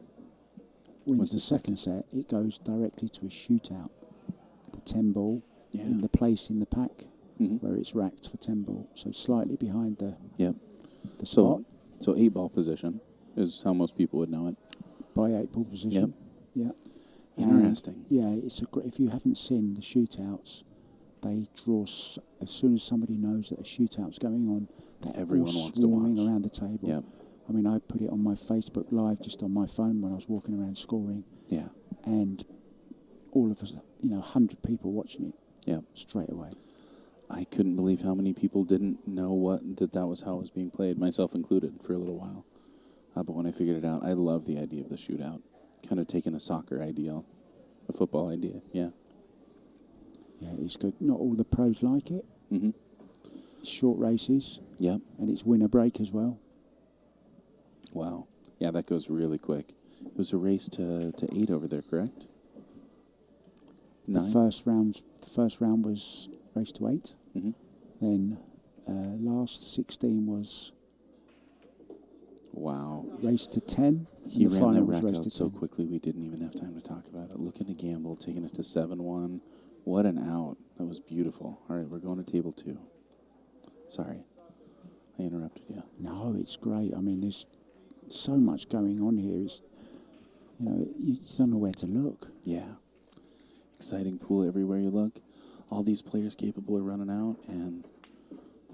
wins the second set. It goes directly to a shootout. The 10 ball in the place in the pack where it's racked for 10 ball. So slightly behind the spot. So 8-ball position is how most people would know it. By 8-ball position. Yep. Yeah. Interesting. It's a great. If you haven't seen the shootouts, they draw as soon as somebody knows that a shootout's going on. Everyone wants to watch around the table. Yep. I mean, I put it on my Facebook Live just on my phone when I was walking around scoring. Yeah. And all of us, 100 people watching it. Yeah. Straight away. I couldn't believe how many people didn't know that was how it was being played, myself included, for a little while. But when I figured it out, I love the idea of the shootout. Kind of taking a soccer ideal, a football idea. Yeah. Yeah, it's good. Not all the pros like it. Mm-hmm. Short races. Yep. And it's winner break as well. Wow. Yeah, that goes really quick. It was a race to 8 over there, correct? 9? The first round was race to 8. Mm-hmm. Then last 16 was race to 10. He ran that rack out so quickly we didn't even have time to talk about it. Looking to gamble, taking it to 7-1. What an out. That was beautiful. All right, we're going to table 2. Sorry, I interrupted you. No, it's great. I mean, there's so much going on here. It's, you don't know where to look. Yeah. Exciting pool everywhere you look. All these players capable of running out, and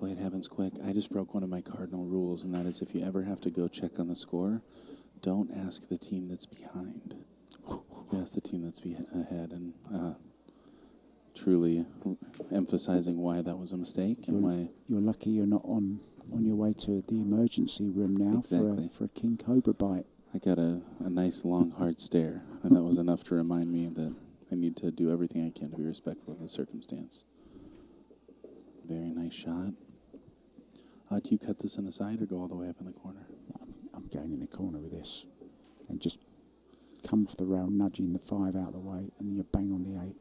boy, it happens quick. I just broke one of my cardinal rules, and that is if you ever have to go check on the score, don't ask the team that's behind. You ask the team that's ahead, and truly emphasizing why that was a mistake and why you're lucky you're not on your way to the emergency room now. Exactly. for a king cobra bite. I got a nice long hard stare, and that was enough to remind me that I need to do everything I can to be respectful of the circumstance. Very nice shot. Do you cut this in the side or go all the way up in the corner? I'm going in the corner with this, and just come off the rail, nudging the 5 out of the way, and then you bang on the 8.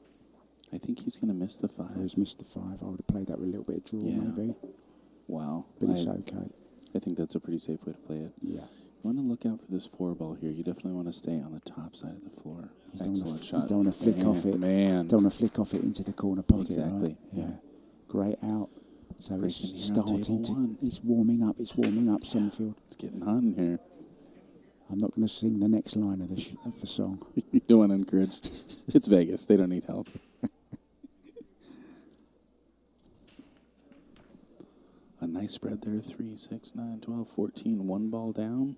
I think he's going to miss the 5. He's missed the 5. I would have played that with a little bit of draw, maybe. Wow. But it's okay. I think that's a pretty safe way to play it. Yeah. Want to look out for this 4 ball here. You definitely want to stay on the top side of the floor. Excellent shot. You don't want to flick off it. Man. Don't want to flick off it into the corner pocket. Exactly. Right? Yeah. Great out. So Breaking it's here on starting table to. one. It's warming up. It's warming up. Summerfield. It's getting hot in here. I'm not going to sing the next line of the song. You don't want to encourage. It's Vegas. They don't need help. A nice spread there. 3, 6, 9, 12, 14. 1 ball down.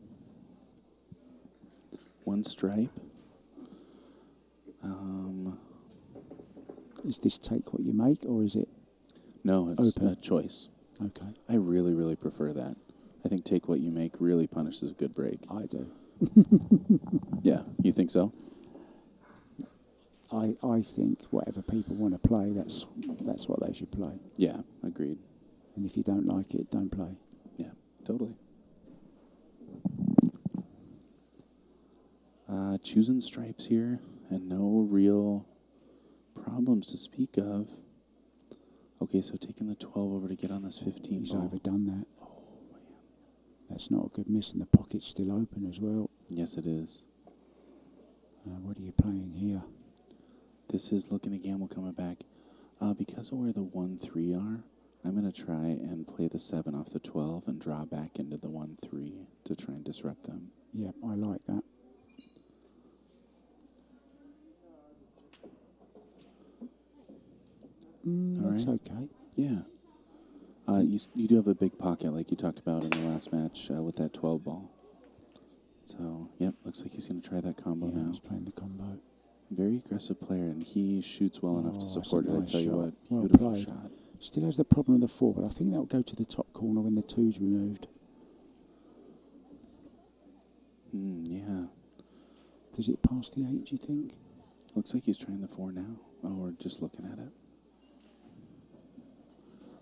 1 stripe. Is this take what you make, or is it? No, it's open? a choice. Okay. I really, really prefer that. I think take what you make really punishes a good break. I do. Yeah, you think so? I think whatever people want to play, that's what they should play. Yeah, agreed. And if you don't like it, don't play. Yeah, totally. Choosing stripes here, and no real problems to speak of. Okay, so taking the 12 over to get on this 15 He's ball. overdone that. Oh, man. That's not a good miss, and the pocket's still open as well. Yes, it is. What are you playing here? This is looking to gamble coming back. Because of where the 1-3 are, I'm going to try and play the 7 off the 12 and draw back into the 1-3 to try and disrupt them. Yeah, I like that. That's right. okay. Yeah. You do have a big pocket like you talked about in the last match with that 12 ball. So, yep, looks like he's going to try that combo Yeah, now. he's playing the combo. Very aggressive player, and he shoots well enough to that's a support it. I nice tell you shot. what, Well beautiful played. shot. Still has the problem of the 4, but I think that'll go to the top corner when the 2's removed. Yeah. Does it pass the 8, do you think? Looks like he's trying the 4 now. Oh, we're just looking at it.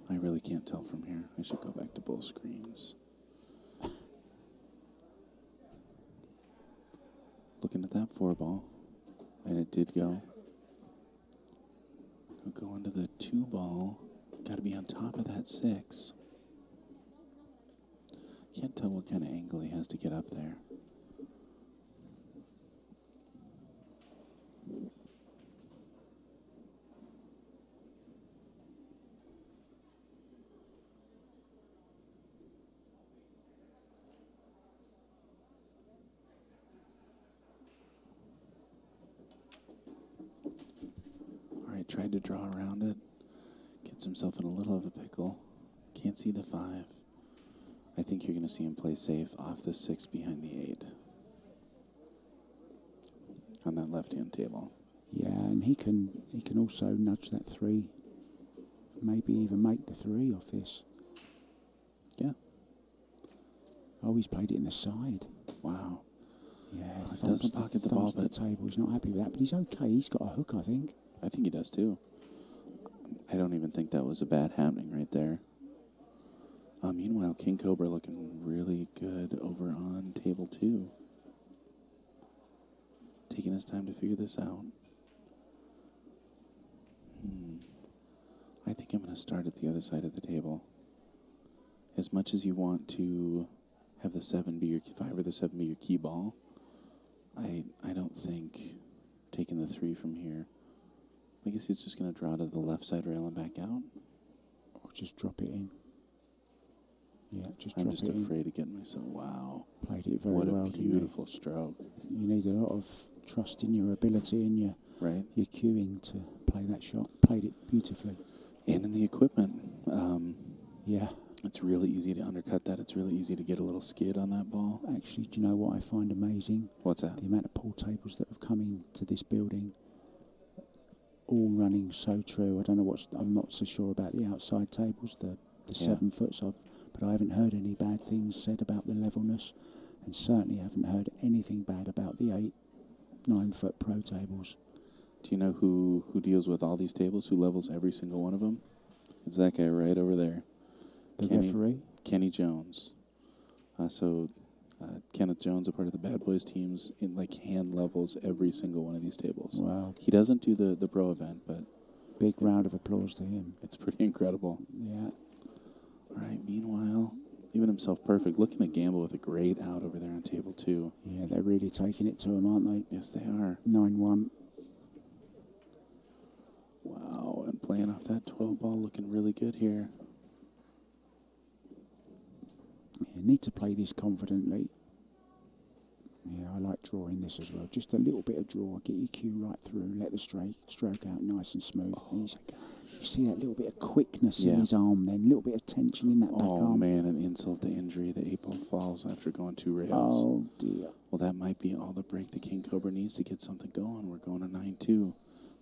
I really can't tell from here. I should go back to both screens. Looking at that 4 ball, and it did go. We'll go into the 2 ball. Got to be on top of that 6. Can't tell what kind of angle he has to get up there. All right, tried to draw around it. Gets himself in a little of a pickle. Can't see the 5. I think you're going to see him play safe off the 6 behind the 8 on that left-hand table. Yeah, and he can also nudge that 3. Maybe even make the 3 off this. Yeah. Oh, he's played it in the side. Wow. Yeah, It doesn't pocket the ball, the but table. He's not happy with that, but he's okay. He's got a hook, I think. I think he does too. I don't even think that was a bad happening right there. Meanwhile, King Cobra looking really good over on table 2. Taking his time to figure this out. I think I'm going to start at the other side of the table. As much as you want to have the 7 be your 5 or the 7 be your key ball, I don't think taking the 3 from here. I guess he's just going to draw to the left side rail and back out. Or just drop it in. Yeah, just I'm drop just it in. afraid of getting myself. Wow. Played it very What well. a beautiful stroke. You need a lot of trust in your ability and your cueing to play that shot. Played it beautifully. And in the equipment. Yeah. It's really easy to undercut that. It's really easy to get a little skid on that ball. Actually, do you know what I find amazing? What's that? The amount of pool tables that have come into this building, all running so true. I don't know I'm not so sure about the outside tables, the 7 foots of, but I haven't heard any bad things said about the levelness, and certainly haven't heard anything bad about the 8, 9 foot pro tables. Do you know who deals with all these tables, who levels every single one of them? It's that guy right over there. The referee? Kenny Jones. Kenneth Jones, a part of the Badboys teams, hand levels every single one of these tables. Wow. He doesn't do the pro event, but big round of applause to him. It's pretty incredible. Yeah. All right, meanwhile, even himself perfect. Looking to gamble with a great out over there on table 2. Yeah, they're really taking it to him, aren't they? Yes, they are. 9-1. Wow, and playing off that 12 ball, looking really good here. You need to play this confidently. Yeah, I like drawing this as well. Just a little bit of draw, get your cue right through, let the stroke out nice and smooth. And you see that little bit of quickness in his arm then, a little bit of tension in that back arm. Oh, man, an insult to injury. The 8 ball falls after going 2 rails. Oh, dear. Well, that might be all the break the King Cobra needs to get something going. We're going to 9-2.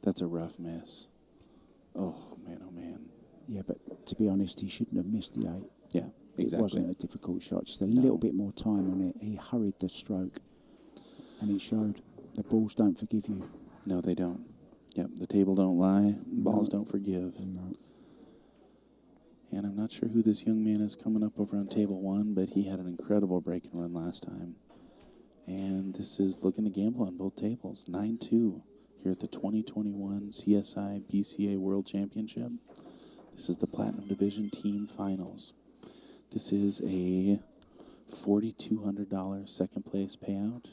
That's a rough miss. Oh, man, oh, man. Yeah, but to be honest, he shouldn't have missed the 8. Yeah, exactly. It wasn't a difficult shot, just a little bit more time on it. He hurried the stroke, and it showed. The balls don't forgive you. No, they don't. Yep, the table don't lie. Balls don't forgive. No. And I'm not sure who this young man is coming up over on table 1, but he had an incredible break and run last time. And this is looking to gamble on both tables. 9-2 here at the 2021 CSI BCA World Championship. This is the Platinum Division Team Finals. This is a $4,200 second place payout,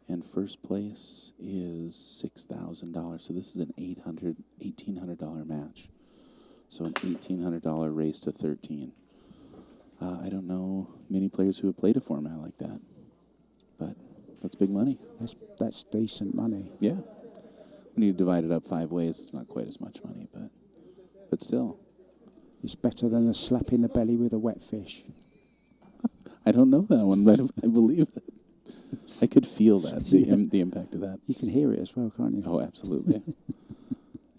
and first place is $6,000. So this is an $1,800 match. So an $1,800 race to 13. I don't know many players who have played a format like that, but that's big money. That's decent money. Yeah. When you divide it up 5 ways, it's not quite as much money, but still. It's better than a slap in the belly with a wet fish. I don't know that one, but I believe it. I could feel that, the impact of that. You can hear it as well, can't you? Oh, absolutely.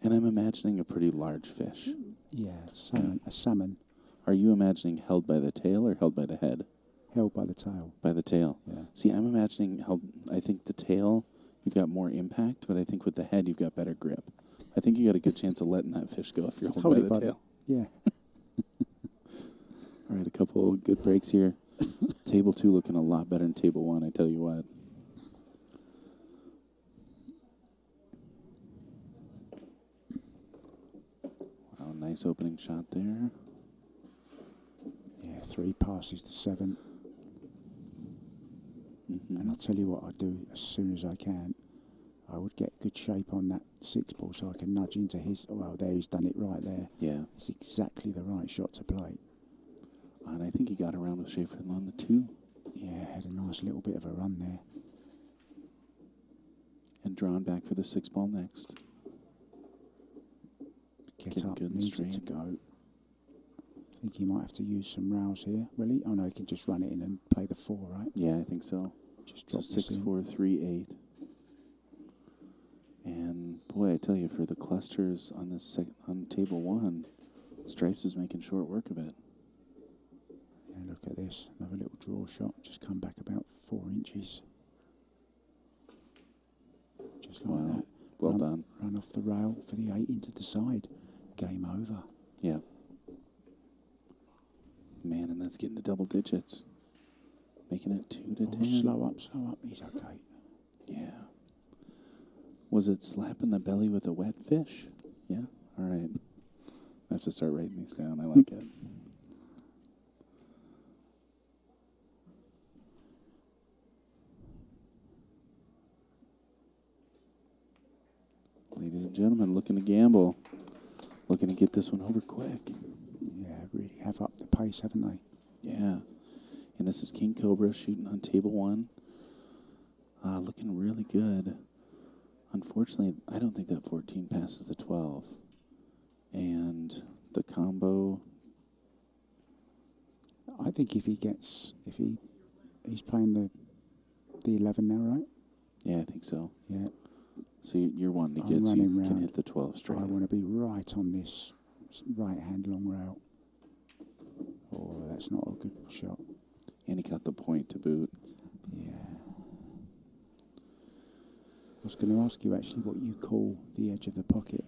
And I'm imagining a pretty large fish. Yeah, a salmon. Are you imagining held by the tail or held by the head? Held by the tail. By the tail. Yeah. See, I'm imagining I think the tail, you've got more impact, but I think with the head, you've got better grip. I think you got a good chance of letting that fish go if you're held by the tail. Yeah. All right, a couple good breaks here. Table 2 looking a lot better than table 1, I tell you what. Wow, nice opening shot there. Yeah, 3 passes to 7. Mm-hmm. And I'll tell you what I do as soon as I can. I would get good shape on that 6 ball so I can nudge into his. Well, there, he's done it right there. Yeah. It's exactly the right shot to play. And I think he got around with Schaefer on the 2. Yeah, had a nice little bit of a run there. And drawn back for the 6 ball next. Get up, needs it to go. I think he might have to use some rails here, will he? Oh no, he can just run it in and play the 4, right? Yeah, I think so. Just drop so 6, 4, 3, 8. And boy, I tell you, for the clusters on this on table 1, Stripes is making short work of it. Yeah, look at this. Another little draw shot. Just come back about 4 inches. Just like that. Well done. Run off the rail for the 8 into the side. Game over. Yeah. Man, and that's getting to double digits. Making it 2 to 10. Slow up. He's okay. Yeah. Was it slapping the belly with a wet fish? Yeah? All right. I have to start writing these down. I like it. Ladies and gentlemen, looking to gamble. Looking to get this one over quick. Yeah, really have up the pace, haven't they? Yeah. And this is King Cobra shooting on table 1. Looking really good. Unfortunately, I don't think that 14 passes the 12. And the combo... I think if he's playing the 11 now, right? Yeah, I think so. Yeah. So you're wanting to get so you can hit the 12 straight. I want to be right on this right hand long rail. Oh, that's not a good shot. And he got the point to boot. Yeah. I was going to ask you actually what you call the edge of the pocket.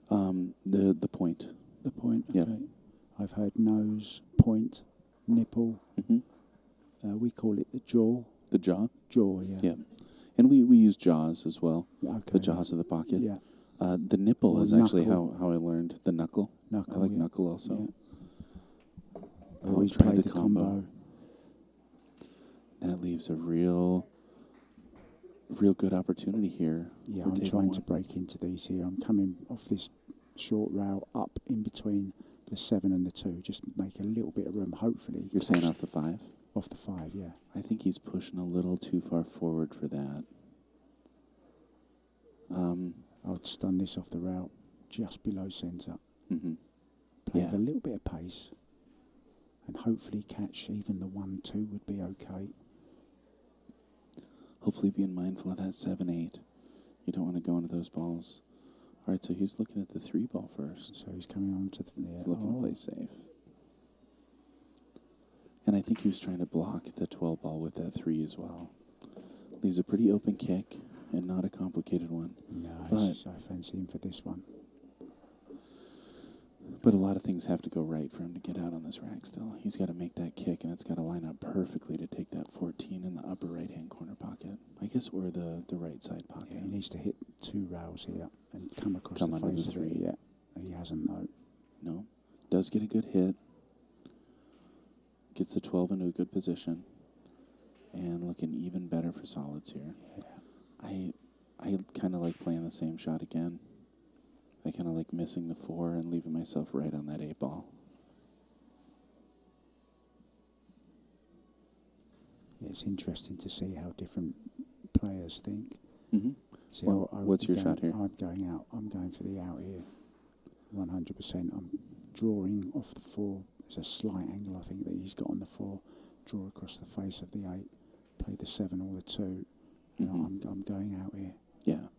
The point. The point. Okay. Yep. I've heard nose, point, nipple. Mm-hmm. We call it the jaw. The jaw. Jaw. Yeah. Yeah. And we use jaws as well. Okay. The jaws of the pocket. Yeah. The nipple is actually how I learned the knuckle. Knuckle. I like yeah. knuckle also. Yeah. Oh, he's try played the the combo. That leaves a real good opportunity here. Yeah, for I'm table trying one. to break into these here. I'm coming off this short rail up in between the 7 and the 2. Just make a little bit of room, hopefully. You're saying catch off the 5? Off the 5, yeah. I think he's pushing a little too far forward for that. I'll stun this off the route just below centre. Mm-hmm. Play Yeah. with a little bit of pace. And hopefully catch even the 1-2 would be okay. Hopefully being mindful of that 7-8. You don't want to go into those balls. All right, so he's looking at the 3 ball first. So he's coming on to the... Yeah. He's looking to play safe. And I think he was trying to block the 12 ball with that 3 as well. Leaves a pretty open kick and not a complicated one. Nice. I fancy him for this one. But a lot of things have to go right for him to get out on this rack still. He's got to make that kick, and it's got to line up perfectly to take that 14 in the upper right-hand corner pocket. I guess, or the right side pocket. Yeah, he needs to hit 2 rails here and come across Come the under face the of it. 3. Yeah, he hasn't though. No. Does get a good hit. Gets the 12 into a good position. And looking even better for solids here. Yeah. I kind of like playing the same shot again. I kind of like missing the 4 and leaving myself right on that 8 ball. Yeah, it's interesting to see how different players think. Mm-hmm. See, Well, I would what's be your shot here? I'm going out. I'm going for the out here. 100%. I'm drawing off the 4. There's a slight angle, I think, that he's got on the 4. Draw across the face of the 8. Play the 7 or the 2. You know, I'm going out here. Yeah.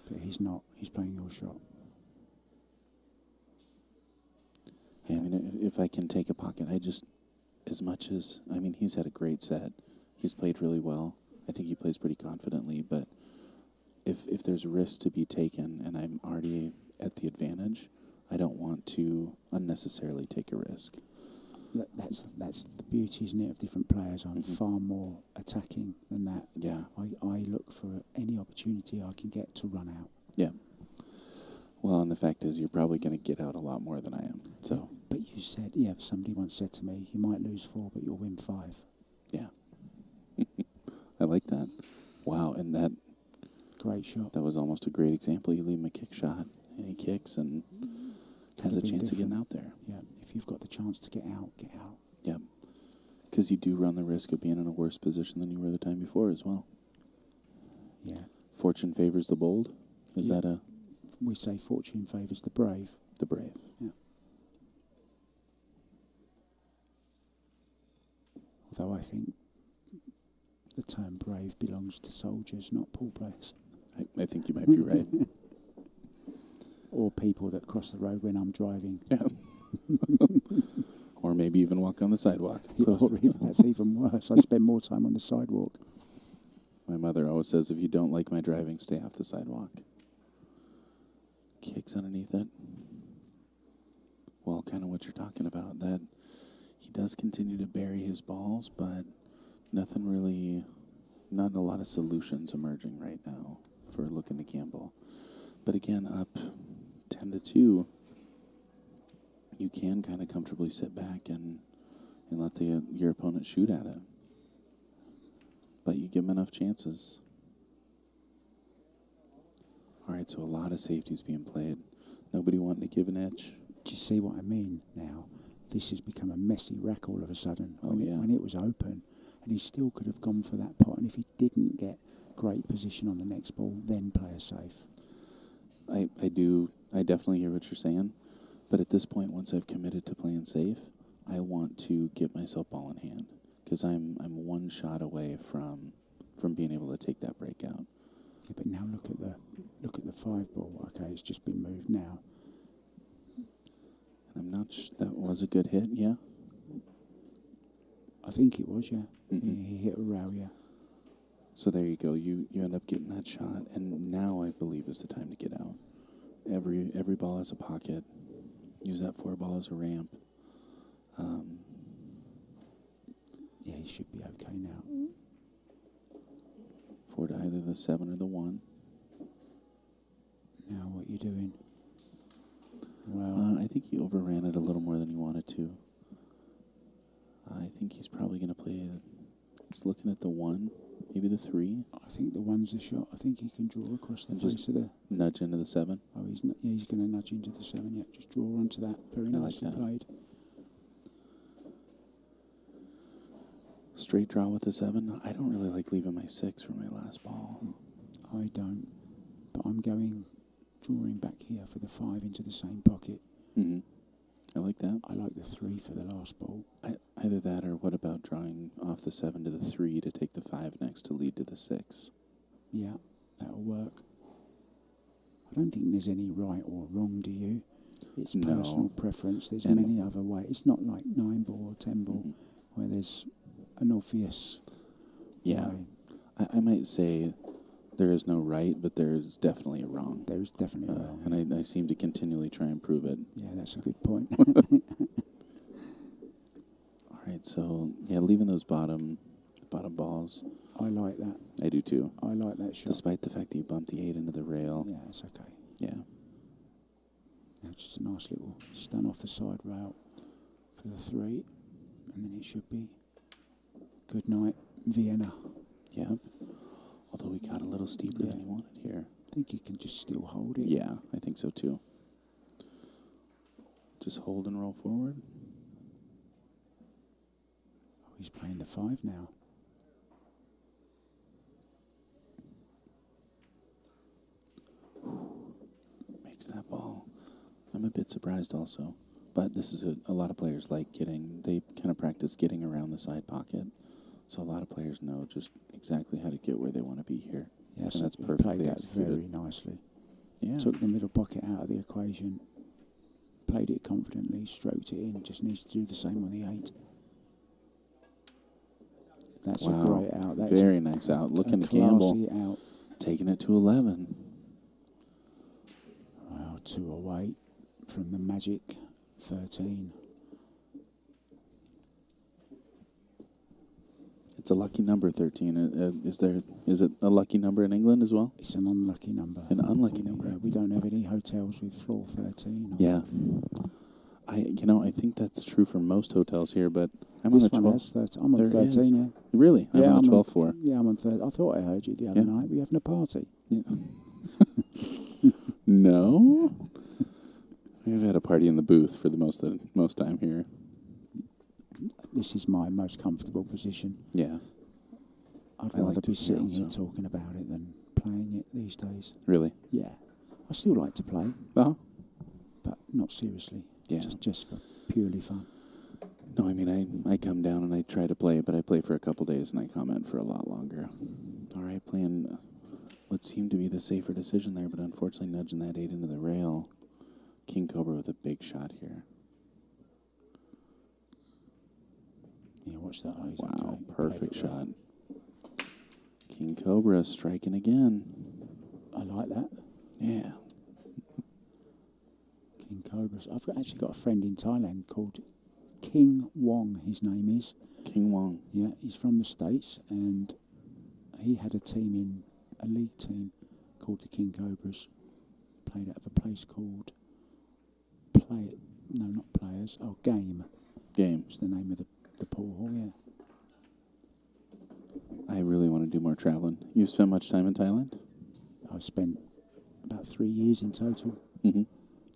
But he's not. He's playing your shot. Yeah, I mean, if I can take a pocket, as much as, I mean, he's had a great set. He's played really well. I think he plays pretty confidently, but if there's risk to be taken and I'm already at the advantage, I don't want to unnecessarily take a risk. That's the beauty, isn't it, of different players. I'm far more attacking than that. Yeah. I look for any opportunity I can get to run out. Yeah. Well, and the fact is you're probably going to get out a lot more than I am. So. But you said, somebody once said to me, you might lose 4, but you'll win 5. Yeah. I like that. Wow, and that... Great shot. That was almost a great example. You leave him a kick shot, and he kicks and has a chance of getting out there. Yeah, if you've got the chance to get out, get out. Yeah, because you do run the risk of being in a worse position than you were the time before as well. Yeah. Fortune favors the bold. Is that a... We say fortune favours the brave. The brave. Yeah. Although I think the term brave belongs to soldiers, not pool players. I think you might be right. Or people that cross the road when I'm driving. Yeah. Or maybe even walk on the sidewalk. That's even worse. I spend more time on the sidewalk. My mother always says, if you don't like my driving, stay off the sidewalk. Kicks underneath it. Well, kind of what you're talking about. That he does continue to bury his balls, but nothing really, not a lot of solutions emerging right now for looking to gamble. But again, up 10-2, you can kind of comfortably sit back and let your opponent shoot at it. But you give them enough chances. All right, so a lot of safeties being played. Nobody wanting to give an edge. Do you see what I mean now? This has become a messy rack all of a sudden. Oh, When it was open, and he still could have gone for that pot. And if he didn't get great position on the next ball, then play a safe. I definitely hear what you're saying. But at this point, once I've committed to playing safe, I want to get myself ball in hand. Because I'm one shot away from being able to take that breakout. Yeah, but now look at the 5 ball. Okay, it's just been moved now. I'm not that was a good hit, yeah? I think it was, yeah. Mm-hmm. He hit a rail, yeah. So there you go. You end up getting that shot, and now I believe is the time to get out. Every ball has a pocket. Use that 4 ball as a ramp. Yeah, he should be okay now. For either the 7 or the 1. Now what you doing? Well, I think he overran it a little more than he wanted to. think he's probably going to play. He's looking at the 1, maybe the 3. I think the 1's a shot. I think he can draw across the And face just of the... nudge into the 7. Oh, he's going to nudge into the 7, yeah. Just draw onto that. Very I like nicely that. played. Straight draw with the 7. I don't really like leaving my 6 for my last ball. I don't. But I'm drawing back here for the 5 into the same pocket. Mm-hmm. I like that. I like the 3 for the last ball. Either that or what about drawing off the 7 to the 3 to take the 5 next to lead to the 6? Yeah, that'll work. I don't think there's any right or wrong, do you? It's No. personal preference. There's And many other ways. It's not like 9 ball or 10 ball where there's an obvious Yeah. way. I might say there is no right, but there's definitely a wrong. There's definitely a wrong. And I seem to continually try and prove it. Yeah, that's a good point. All right, so, yeah, leaving those bottom balls. I like that. I do too. I like that shot. Despite the fact that you bumped the 8 into the rail. Yeah, it's okay. Yeah. Now just a nice little stun off the side rail for the 3. And then it should be good night, Vienna. Yeah. Although we got a little steeper than he wanted here. I think he can just still hold it. Yeah, I think so too. Just hold and roll forward. Oh, he's playing the 5 now. Makes that ball. I'm a bit surprised also. But this is a lot of players like they kind of practice getting around the side pocket. So a lot of players know just exactly how to get where they want to be here. Yes, and that's he perfectly played that executed. very nicely. Yeah. Took the middle pocket out of the equation, played it confidently, stroked it in, just needs to do the same on the 8. That's a great out. That's Very nice out. Looking to classy gamble. out. Taking it to 11. Wow, 2 away from the magic 13. It's a lucky number, 13. Is it a lucky number in England as well? It's an unlucky number. An unlucky number. Yeah, we don't have any hotels with floor 13. Yeah. I think that's true for most hotels here, but I'm This on the one 12th. has 13. I'm on There 13, is. yeah. Really? I'm on the 12th floor. Yeah, I'm on 13. I thought I heard you the other Yeah. night. Were you having a party? Yeah. No. We've had a party in the booth for the most time here. This is my most comfortable position. Yeah. I'd I like rather to be play sitting here also. talking about it than playing it these days. Really? Yeah. I still like to play, Oh. but not seriously. Yeah. Just for purely fun. No, I mean, I come down and I try to play, but I play for a couple days and I comment for a lot longer. All right, playing what seemed to be the safer decision there, but unfortunately nudging that 8 into the rail. King Cobra with a big shot here. Yeah, watch that. Oh, he's Wow, okay. perfect Played it well. shot. King Cobra striking again. I like that. Yeah. King Cobras. I've actually got a friend in Thailand called King Wong, his name is. King Wong. Yeah, he's from the States, and he had a league team called the King Cobras. Played out of a place called Game. Game. It's the name of the pool hall, yeah. I really want to do more traveling. You've spent much time in Thailand? I've spent about 3 years in total. Mm-hmm.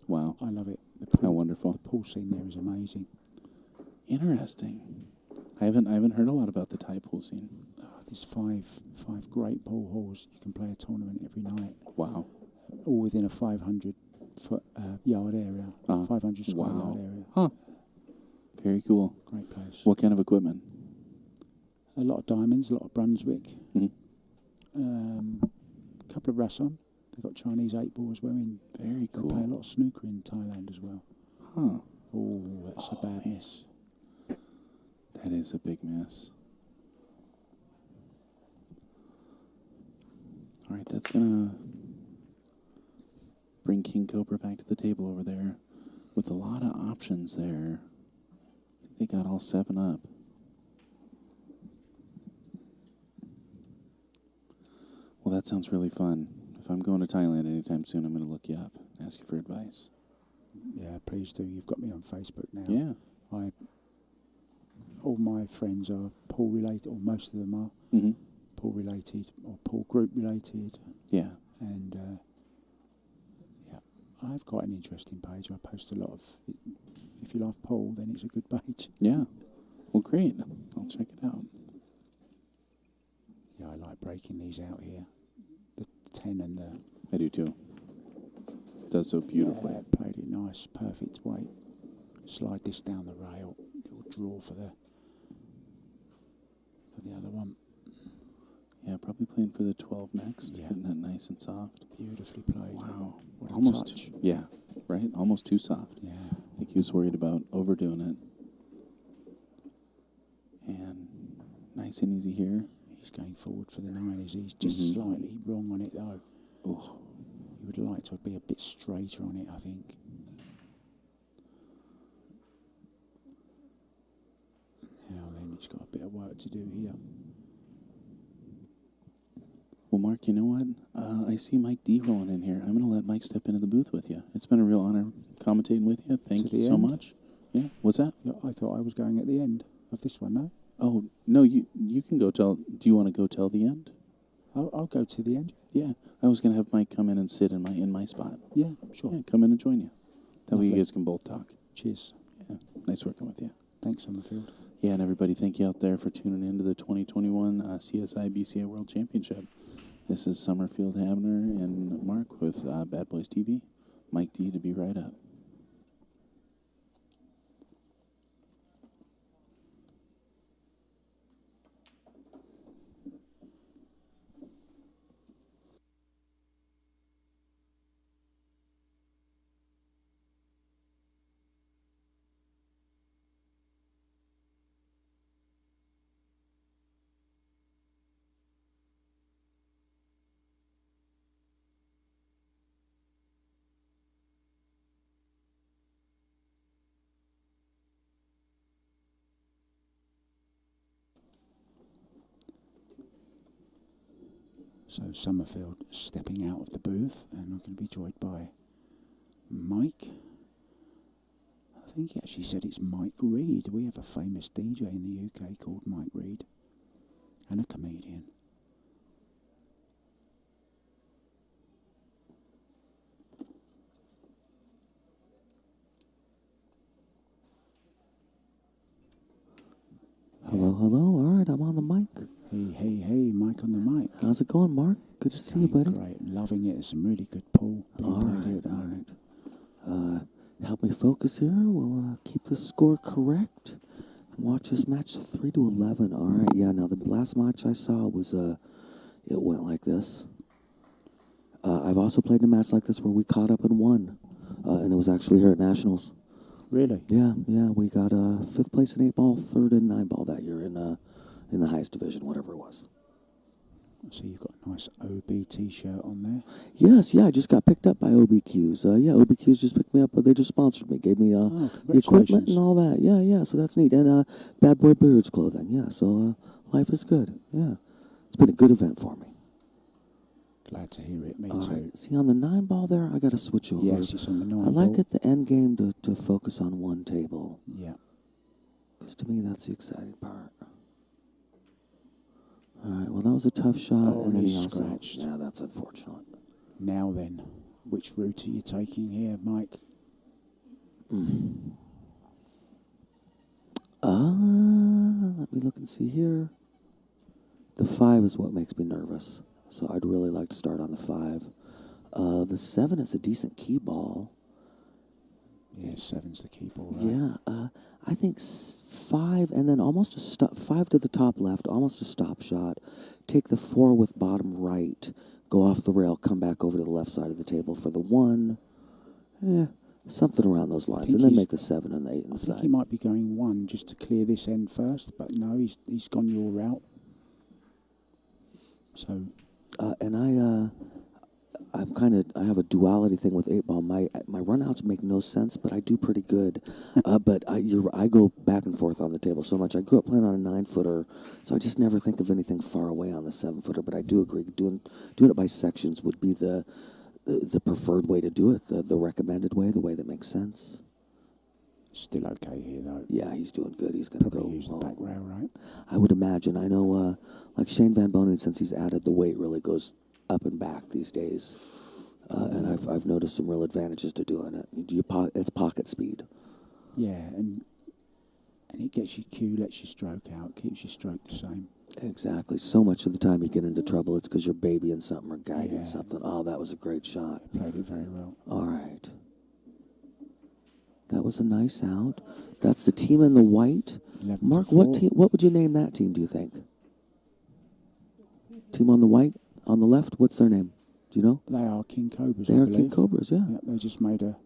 Wow. I love it. How wonderful. The pool scene there is amazing. Interesting. I haven't heard a lot about the Thai pool scene. There's five great pool halls. You can play a tournament every night. Wow. All within a 500 foot yard area. 500 square yard area. Huh. Very cool. Great place. What kind of equipment? A lot of diamonds, a lot of Brunswick. Mm-hmm. A couple of Rasson. They've got Chinese 8 ball as well. Very They cool. play a lot of snooker in Thailand as well. Huh. Oh, that's a bad miss. That is a big miss. All right, that's going to bring King Cobra back to the table over there with a lot of options there. I think they got all 7 up. Well, that sounds really fun. If I'm going to Thailand anytime soon, I'm going to look you up, ask you for advice. Yeah, please do. You've got me on Facebook now. Yeah. All my friends are pool related, or most of them are Mm-hmm. pool related or pool group related. Yeah. And I have quite an interesting page. I post a lot of. If you love pool, then it's a good page. Yeah. Well, great. I'll check it out. Yeah, I like breaking these out here. The 10 and the. I do too. Does so beautifully. Yeah, played it nice, perfect weight. Slide this down the rail. It'll draw for the other one. Yeah, probably playing for the 12 next. Yeah. Getting that nice and soft. Beautifully played. Wow. What a Almost. touch. Yeah. Right? Almost too soft. Yeah. I think he was worried about overdoing it. And nice and easy here. He's going forward for the 9. He's just slightly wrong on it though. Oh. He would like to be a bit straighter on it, I think. Now then, he's got a bit of work to do here. Well, Mark, you know what? I see Mike D rolling in here. I'm going to let Mike step into the booth with you. It's been a real honor commentating with you. Thank you so much. Yeah. What's that? Yeah, I thought I was going at the end of this one, no? Oh, no, you can go tell. Do you want to go tell the end? I'll go to the end. Yeah. I was going to have Mike come in and sit in my spot. Yeah, sure. Yeah, come in and join you. That way you Lovely. guys can both talk. Cheers. Yeah. Nice working with you. Thanks on the field. Yeah, and everybody, thank you out there for tuning in to the 2021 CSI BCA World Championship. This is Summerfield Habner and Mark with Bad Boys TV. Mike D to be right up. So Summerfield stepping out of the booth, and I'm going to be joined by Mike. I think he actually said it's Mike Reed. We have a famous DJ in the UK called Mike Reed, and a comedian. Hello, hello. All right, I'm on the mic. Hey, Mike on the mic. How's it going, Mark? Good to see you, buddy. Great, loving it. It's some really good pool being All played here right, at the all moment. right. Help me focus here. We'll keep the score correct. Watch this match 3-11. All right, yeah. Now the last match I saw was it went like this. I've also played in a match like this where we caught up and won, and it was actually here at Nationals. Really? Yeah. We got 5th place in 8-ball, 3rd in 9-ball that year in the highest division, whatever it was. So you've got a nice OB T-shirt on there. Yes, yeah, I just got picked up by OBQs. OBQs just picked me up, but they just sponsored me, gave me the equipment and all that. Yeah, so that's neat. And Bad Boy Billiard's clothing, yeah, so life is good, yeah. It's been a good event for me. Glad to hear it, me All too. right, see, on the 9-ball there, I got to switch over. Yes, it's on the 9 I like ball. at the end game to focus on one table. Yeah. Because to me, that's the exciting part. All right, well, that was a tough shot. Oh, and then he's he also, scratched. yeah, that's unfortunate. Now then, which route are you taking here, Mike? Let me look and see here. The 5 is what makes me nervous. So I'd really like to start on the 5. The 7 is a decent key ball. Yeah, 7's the key ball, right? Yeah, I think 5 and then almost a 5 to the top left, almost a stop shot. Take the 4 with bottom right, go off the rail, come back over to the left side of the table for the 1. Something around those lines, and then make the 7 and the 8 I inside. think he might be going 1 just to clear this end first, but no, he's gone your route. So, and I have a duality thing with 8-ball. My runouts make no sense, but I do pretty good. But I go back and forth on the table so much. I grew up playing on a 9-footer, so I just never think of anything far away on the 7-footer. But I do agree, doing it by sections would be the preferred way to do it, the recommended way, the way that makes sense. Still okay here, though. Yeah, he's doing good. He's going to Probably go. use the back rail, right? I would imagine. I know, like Shane Van Bonen, since he's added the weight, really goes up and back these days. And I've noticed some real advantages to doing it. It's pocket speed. Yeah, and it gets your cue, lets you stroke out, keeps your stroke the same. Exactly. So much of the time you get into trouble, it's because you're babying something or guiding Yeah. something. Oh, that was a great shot. Played it very well. All right. That was a nice out. That's the team in the white. 11 Mark, to what 4. team? What would you name that team, do you think? Team on the white? On the left? What's their name? Do you know? They are King Cobras, They I are believe. King Cobras, yeah. Yeah, they just made a...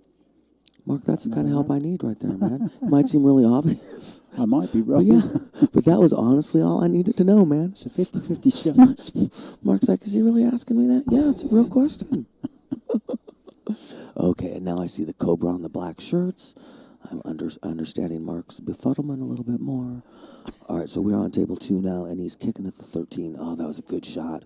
Mark, that's the kind of Another help I need right there, man. It might seem really obvious. I might be But wrong. yeah, but that was honestly all I needed to know, man. It's a 50-50 chance. Mark's like, is he really asking me that? Yeah, it's a real question. Okay, and now I see the Cobra on the black shirts. I'm understanding Mark's befuddlement a little bit more. All right, so we're on table 2 now, and he's kicking at the 13. Oh, that was a good shot.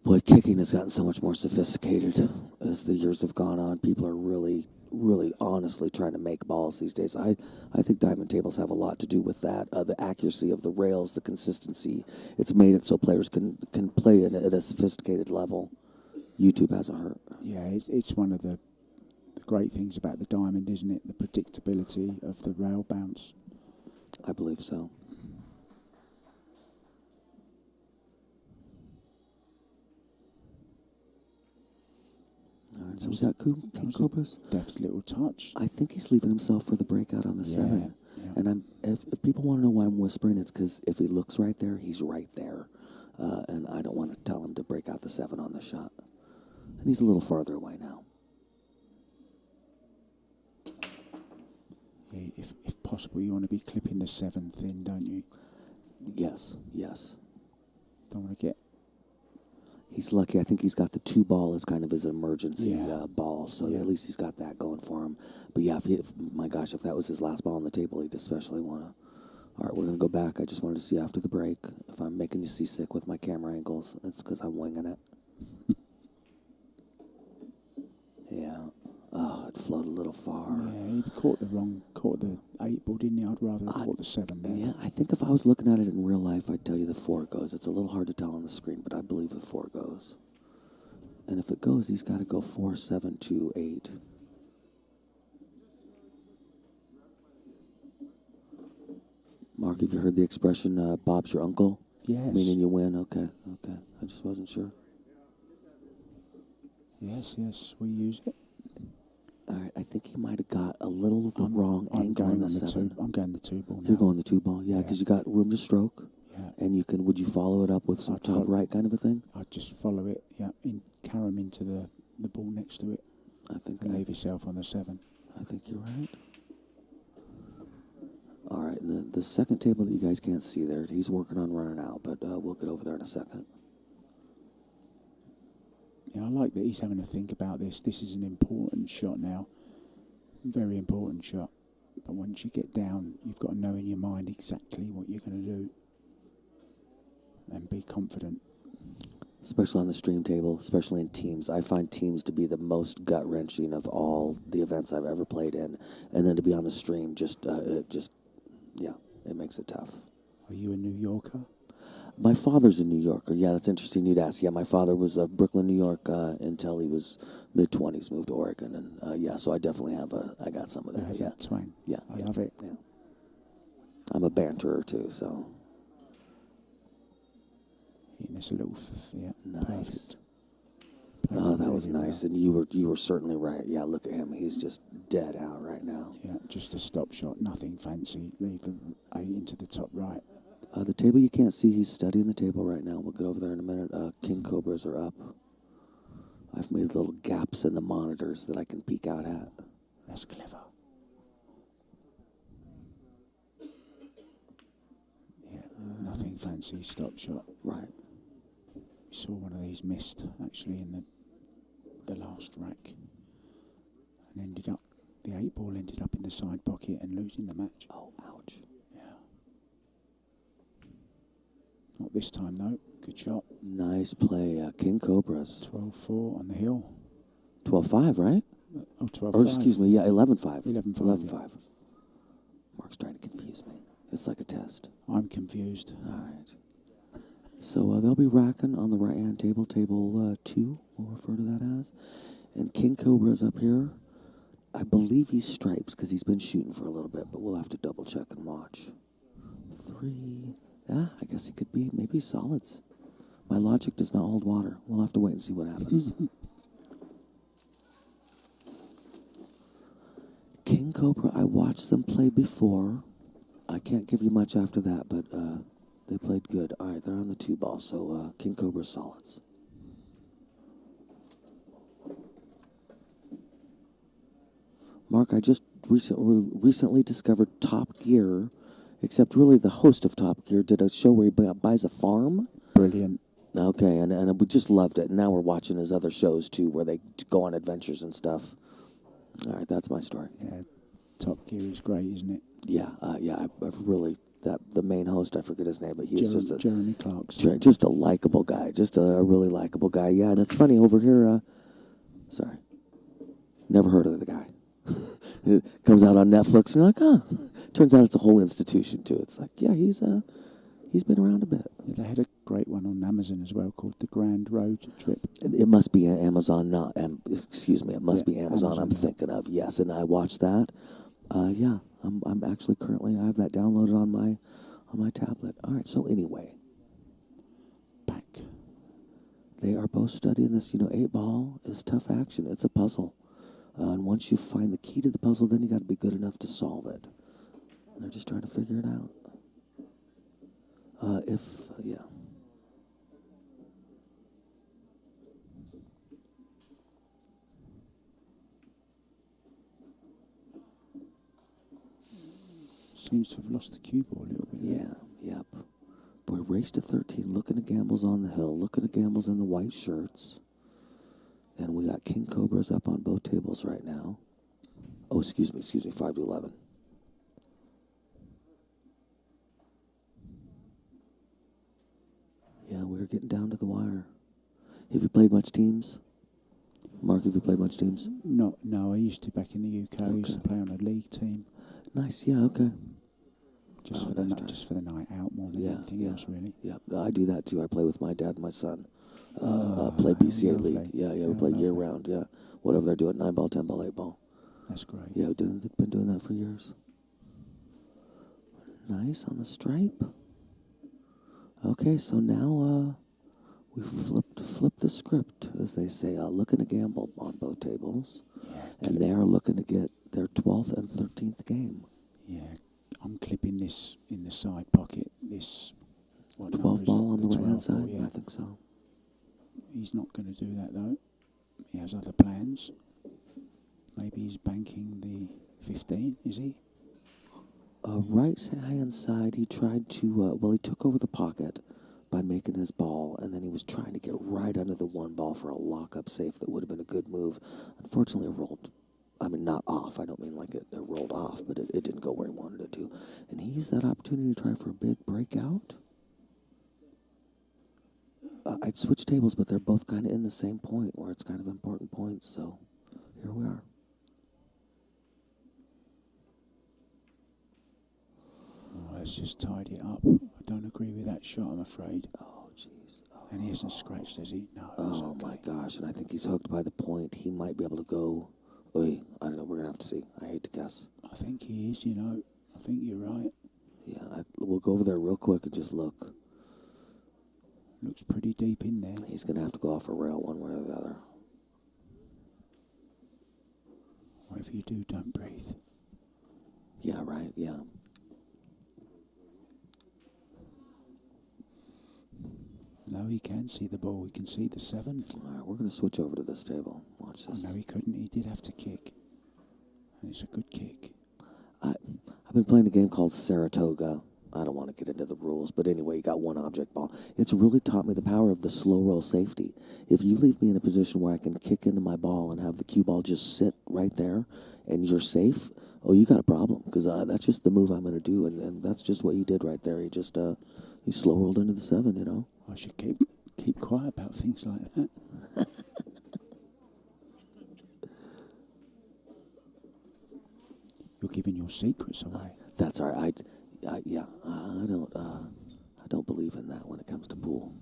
Boy, kicking has gotten so much more sophisticated as the years have gone on. People are really, really honestly trying to make balls these days. I think diamond tables have a lot to do with that. The accuracy of the rails, the consistency. It's made it so players can play at a sophisticated level. YouTube hasn't hurt. Yeah, it's one of the great things about the diamond, isn't it? The predictability of the rail bounce. I believe so. All right, so we got King Cobras. Deft's little touch. I think he's leaving himself for the breakout on the 7. Yeah. And if people want to know why I'm whispering, it's because if he looks right there, he's right there. And I don't want to tell him to break out the 7 on the shot. And he's a little farther away now. Yeah, if possible, you want to be clipping the 7 thin, don't you? Yes, yes. Don't want to get... He's lucky. I think he's got the 2 ball as kind of his emergency Yeah. ball. So Yeah. at least he's got that going for him. But yeah, my gosh, if that was his last ball on the table, he'd especially want to. All right, we're going to go back. I just wanted to see after the break. If I'm making you seasick with my camera angles, it's because I'm winging it. Yeah. Oh, it floated a little far. Yeah, he caught the 8 ball, didn't he? I'd rather have caught the 7 there. Yeah, I think if I was looking at it in real life, I'd tell you the 4 goes. It's a little hard to tell on the screen, but I believe the 4 goes. And if it goes, he's got to go 4, 7, 2, 8. Mark, have you heard the expression, Bob's your uncle? Yes. Meaning you win? Okay. I just wasn't sure. Yes, we use it. All right, I think he might have got a little the wrong angle on the 7. I'm going the 2 ball now. You're going the 2 ball, yeah, because you got room to stroke. Yeah. And would you follow it up with some top right kind of a thing? I'd just follow it, carry him into the ball next to it. I think And leave yourself on the 7. I think you're right. All right, and the second table that you guys can't see there, he's working on running out, but we'll get over there in a second. Yeah, I like that he's having to think about this. This is an important shot now. Very important shot. But once you get down, you've got to know in your mind exactly what you're going to do. And be confident. Especially on the stream table, especially in teams. I find teams to be the most gut-wrenching of all the events I've ever played in. And then to be on the stream, it makes it tough. Are you a New Yorker? My father's a New Yorker. Yeah, that's interesting you'd ask. Yeah, my father was Brooklyn, New York until he was mid-20s, moved to Oregon. And so I definitely I got some of that. Yeah. Twang. Yeah. I love it. Yeah. I'm a banterer too, so. Hitting this a little, Nice. perfect. Oh, that was Really nice. well. And you were certainly right. Yeah, look at him. He's just dead out right now. Yeah, just a stop shot, nothing fancy. Leave the 8 into the top right. The table you can't see, he's studying the table right now. We'll get over there in a minute. King Cobras are up. I've made little gaps in the monitors that I can peek out at. That's clever. Yeah, nothing fancy, stop shot. Right. We saw one of these missed, actually, in the last rack. And the 8 ball ended up in the side pocket and losing the match. Oh, ouch. Yeah. Not this time, though. Good shot. Nice play. King Cobras. 12-4 on the hill. 12-5, right? Oh, 12 Or excuse me, yeah, 11-5. 11-5, 11-5. Mark's trying to confuse me. It's like a test. I'm confused. All right. So they'll be racking on the right-hand table, table 2, we'll refer to that as. And King Cobra's up here. I believe he's stripes because he's been shooting for a little bit, but we'll have to double check and watch. 3. Yeah, I guess he could be maybe solids. My logic does not hold water. We'll have to wait and see what happens. King Cobra, I watched them play before. I can't give you much after that, but they played good. All right, they're on the 2 ball, so King Cobra solids. Mark, I just recently discovered Top Gear, except really the host of Top Gear did a show where he buys a farm. Brilliant. Okay, and we just loved it. And now we're watching his other shows, too, where they go on adventures and stuff. All right, that's my story. Yeah, Top Gear is great, isn't it? Yeah, I've really, the main host, I forget his name, but he's just a... Jeremy Clarkson. Just a likable guy, just a really likable guy. Yeah, and it's funny, over here, sorry, never heard of the guy. It comes out on Netflix, and you're like, huh. Turns out it's a whole institution, too. It's like, yeah, he's been around a bit. Yeah, they had a great one on Amazon as well called The Grand Road Trip. It must be Amazon, it must be Amazon, Amazon, I'm thinking of, yes, and I watched that. Yeah, I'm actually currently, I have that downloaded on my tablet. All right, so anyway. Back. They are both studying this, 8-ball is tough action. It's a puzzle. And once you find the key to the puzzle, then you got to be good enough to solve it. They're just trying to figure it out. Yeah. Seems to have lost the cue ball a little bit. Yeah, yep. Boy, race to 13, looking at gambles on the hill, looking at gambles in the white shirts. And we got King Cobras up on both tables right now. Oh, excuse me, 5-11. Yeah, we're getting down to the wire. Have you played much teams? Mark, have you played much teams? No, I used to back in the UK. I used to play on a league team. Nice, yeah, okay. Just for the night out more than anything else, really. Yeah, I do that too. I play with my dad and my son. Play BCA lovely. League. Yeah, we play year round, yeah. Whatever they're doing, 9-ball, 10-ball, 8-ball. That's great. Yeah, they've been doing that for years. Nice on the stripe. Okay, so now we flipped the script, as they say. Looking to gamble on both tables. Yeah, and they are looking to get their 12th and 13th game. Yeah, I'm clipping this in the side pocket. This 12 ball on the right-hand side? Yeah. I think so. He's not going to do that, though. He has other plans. Maybe he's banking the 15, is he? Right-hand side, he tried to, he took over the pocket by making his ball, and then he was trying to get right under the 1 ball for a lock-up safe that would have been a good move. Unfortunately, it rolled, not off. I don't mean like it rolled off, but it didn't go where he wanted it to. And he used that opportunity to try for a big breakout. I'd switch tables, but they're both kind of in the same point where it's kind of important points, so here we are. Oh, let's just tidy it up. I don't agree with that shot, I'm afraid. Oh, jeez. Oh, and he hasn't scratched, has he? No. Oh, my gosh. And I think he's hooked by the point. He might be able to go. I don't know. We're going to have to see. I hate to guess. I think he is, I think you're right. Yeah, we'll go over there real quick and just look. Looks pretty deep in there. He's going to have to go off a rail one way or the other. Whatever you do, don't breathe. Yeah, right. Yeah. No, he can see the ball. He can see the 7. All right, we're going to switch over to this table. Watch this. Oh, no, he couldn't. He did have to kick. And it's a good kick. I've been playing a game called Saratoga. I don't want to get into the rules, but anyway, you got one object ball. It's really taught me the power of the slow roll safety. If you leave me in a position where I can kick into my ball and have the cue ball just sit right there and you're safe, you got a problem, because that's just the move I'm going to do, and that's just what he did right there. He just he slow rolled into the 7, I should keep keep quiet about things like that. You're giving your secrets away. That's all right. I don't believe in that when it comes to pool.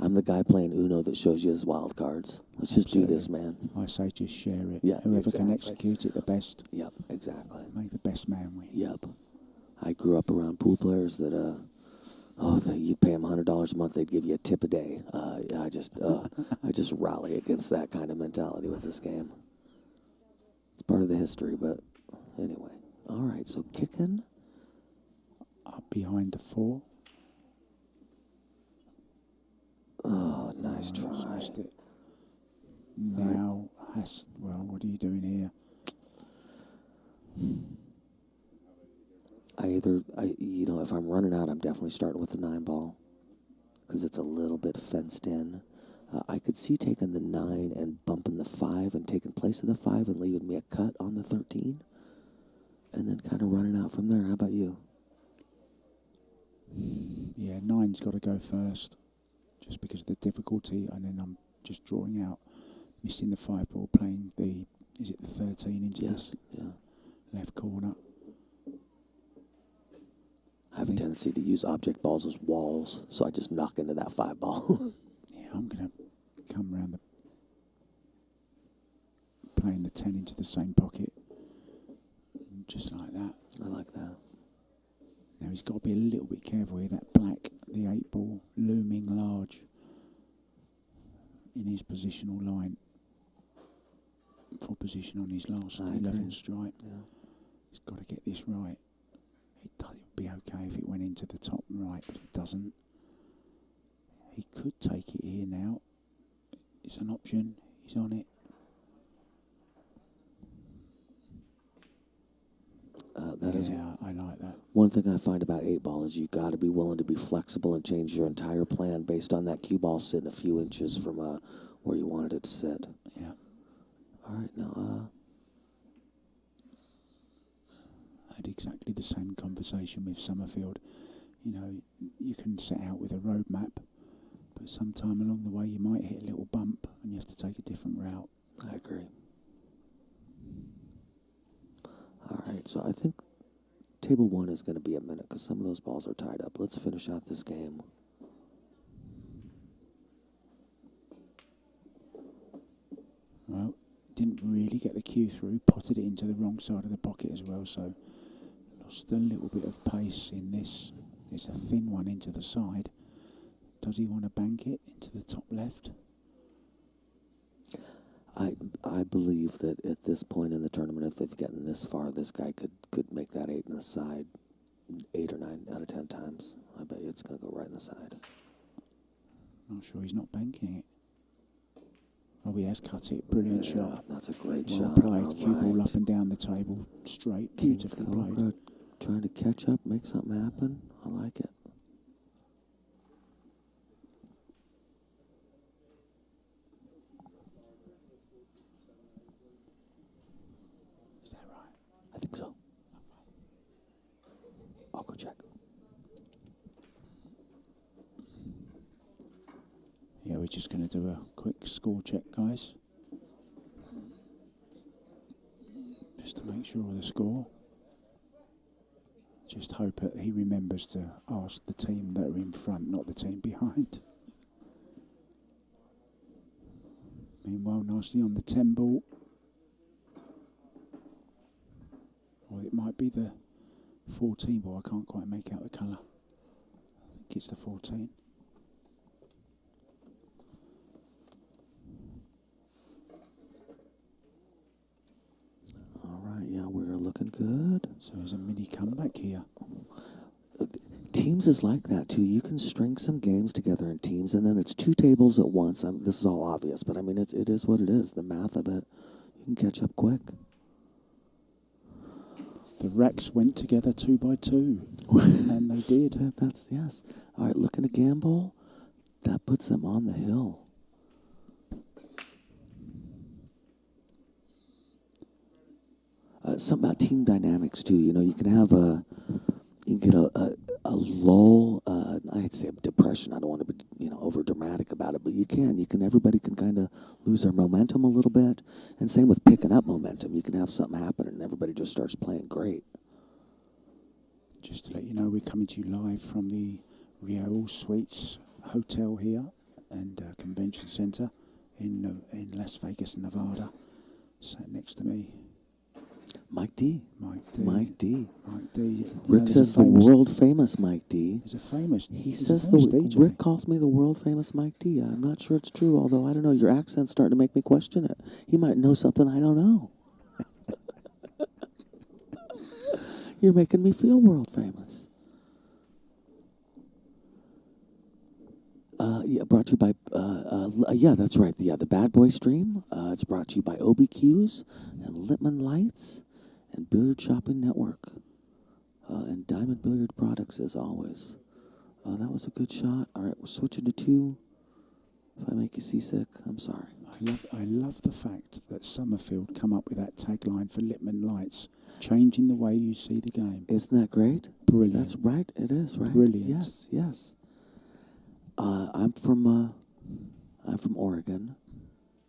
I'm the guy playing Uno that shows you his wild cards. Let's just do this, man. I say just share it. Yeah, Whoever can exactly. execute it the best. Yep, exactly. Make the best man win. Yep. I grew up around pool players that, you'd pay them $100 a month, they'd give you a tip a day. I just rally against that kind of mentality with this game. It's part of the history, but anyway. All right, so kicking. Up behind the 4. Oh, nice try. Missed it. Now, what are you doing here? If I'm running out, I'm definitely starting with the 9 ball because it's a little bit fenced in. I could see taking the 9 and bumping the 5 and taking place of the 5 and leaving me a cut on the 13 and then kind of running out from there. How about you? Yeah, 9's got to go first just because of the difficulty, and then I'm just drawing out, missing the 5 ball, playing the 13 into this left corner. I have a tendency to use object balls as walls, so I just knock into that 5 ball. Yeah, I'm going to come round playing the 10 into the same pocket, just like that. I like that. Now he's got to be a little bit careful here. That black, the 8 ball, looming large in his positional line for position on his last 11 stripe. Yeah. He's got to get this right. It would be okay if it went into the top right, but it doesn't. He could take it here now. It's an option. He's on it. I like that. One thing I find about 8 ball is you got to be willing to be flexible and change your entire plan based on that cue ball sitting a few inches from where you wanted it to sit. Yeah. All right, now. I had exactly the same conversation with Summerfield. You know, you can set out with a roadmap, but sometime along the way you might hit a little bump and you have to take a different route. I agree. All right, so I think table 1 is going to be a minute because some of those balls are tied up. Let's finish out this game. Well, didn't really get the cue through, potted it into the wrong side of the pocket as well, so lost a little bit of pace in this. It's a thin one into the side. Does he want to bank it into the top left? I believe that at this point in the tournament, if they've gotten this far, this guy could make that 8 in the side 8 or 9 out of 10 times. I bet you it's going to go right in the side. Not sure he's not banking it. Oh, he has cut it. Brilliant shot. That's a great well shot. Played. Cue ball up and down the table. Straight. Beautifully Cobra played. trying to catch up, make something happen. I like it. Is that right? I think so. I'll go check. Yeah, we're just going to do a quick score check, guys. Just to make sure of the score. Just hope that he remembers to ask the team that are in front, not the team behind. Meanwhile, nicely on the 10 ball. Or it might be the 14 ball. I can't quite make out the colour. I think it's the 14. All right, yeah, we're looking good. So there's a mini comeback here. Teams is like that, too. You can string some games together in teams, and then it's 2 tables at once. This is all obvious, but I mean, it is what it is. The math of it, you can catch up quick. The Rex went together 2 by 2, and they did. That's yes. All right, looking to gamble. That puts them on the hill. Something about team dynamics too. You know, you can have you can get a lull. I'd say depression. I don't want to be, over dramatic about it, but everybody can kind of lose their momentum a little bit. And same with picking up momentum. You can have something happen and everybody just starts playing great. Just to let you know, we're coming to you live from the Real Suites Hotel here and Convention Center in Las Vegas, Nevada. Sat next to me, Mike D. Mike D. Mike D. Mike D. Rick says the world famous Mike D. He's a famous. He he's says a famous DJ. Rick calls me the world famous Mike D. I'm not sure it's true, although I don't know. Your accent's starting to make me question it. He might know something I don't know. You're making me feel world famous. Brought to you by, that's right. The Bad Boy stream. It's brought to you by OBQs and Littman Lights and Billiard Shopping Network and Diamond Billiard Products as always. That was a good shot. All right, we're switching to 2. If I make you seasick, I'm sorry. I love the fact that Summerfield come up with that tagline for Littman Lights, changing the way you see the game. Isn't that great? Brilliant. That's right. It is right. Brilliant. Yes. Yes. I'm from Oregon.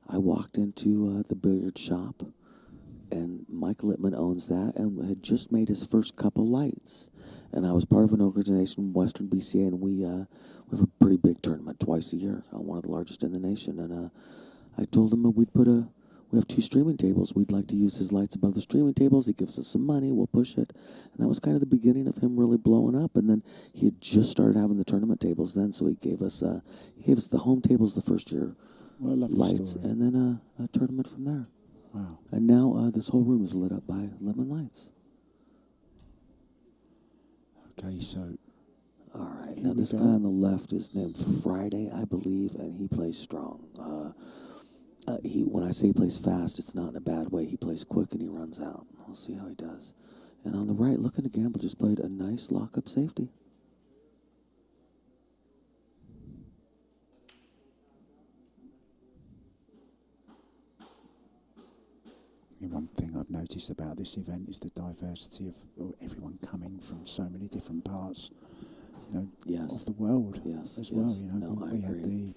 I walked into the billiard shop, and Mike Littman owns that, and had just made his first couple lights. And I was part of an organization, Western BCA, and we have a pretty big tournament twice a year, one of the largest in the nation. And I told him we have 2 streaming tables. We'd like to use his lights above the streaming tables. He gives us some money. We'll push it. And that was kind of the beginning of him really blowing up. And then he had just started having the tournament tables then, so he gave us the home tables the first year, lights, story. and then a tournament from there. Wow. And now this whole room is lit up by lemon lights. Okay, so. All right. Here Now we this go. guy on the left is named Friday, I believe, and he plays strong. When I say he plays fast, it's not in a bad way. He plays quick and he runs out. We'll see how he does. And on the right, looking to gamble, just played a nice lock-up safety. One thing I've noticed about this event is the diversity of everyone coming from so many different parts, Yes. of the world Yes, as well. yes. No, I we had agree.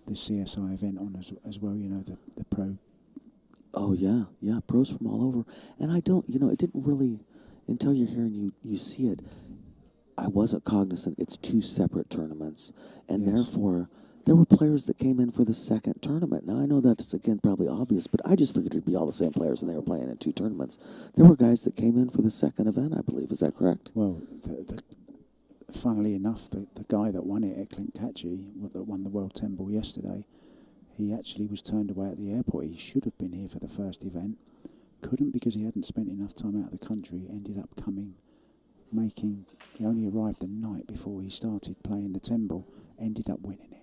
the CSI event on as well. The pro. Oh, yeah. Yeah, pros from all over. And I don't, it didn't really, until you're here and you see it, I wasn't cognizant it's 2 separate tournaments. And Yes. therefore, there were players that came in for the second tournament. Now, I know that's, again, probably obvious, but I just figured it'd be all the same players and they were playing in 2 tournaments. There were guys that came in for the second event, I believe. Is that correct? Well, funnily enough, the guy that won it, Eklund Kachi, that won the World Temple yesterday, he actually was turned away at the airport. He should have been here for the first event. Couldn't because he hadn't spent enough time out of the country. Ended up he only arrived the night before he started playing the Temple. Ended up winning it.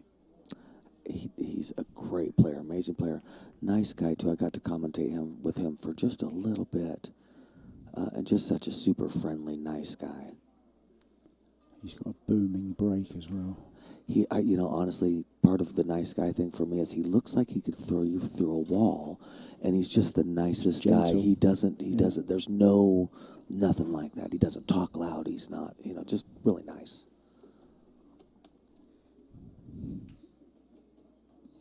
He's a great player, amazing player. Nice guy, too. I got to commentate with him for just a little bit. And just such a super friendly, nice guy. He's got a booming break as well. Honestly, part of the nice guy thing for me is he looks like he could throw you through a wall, and he's just the nicest guy. Gentle. He doesn't, there's nothing like that. He doesn't talk loud. He's not, just really nice.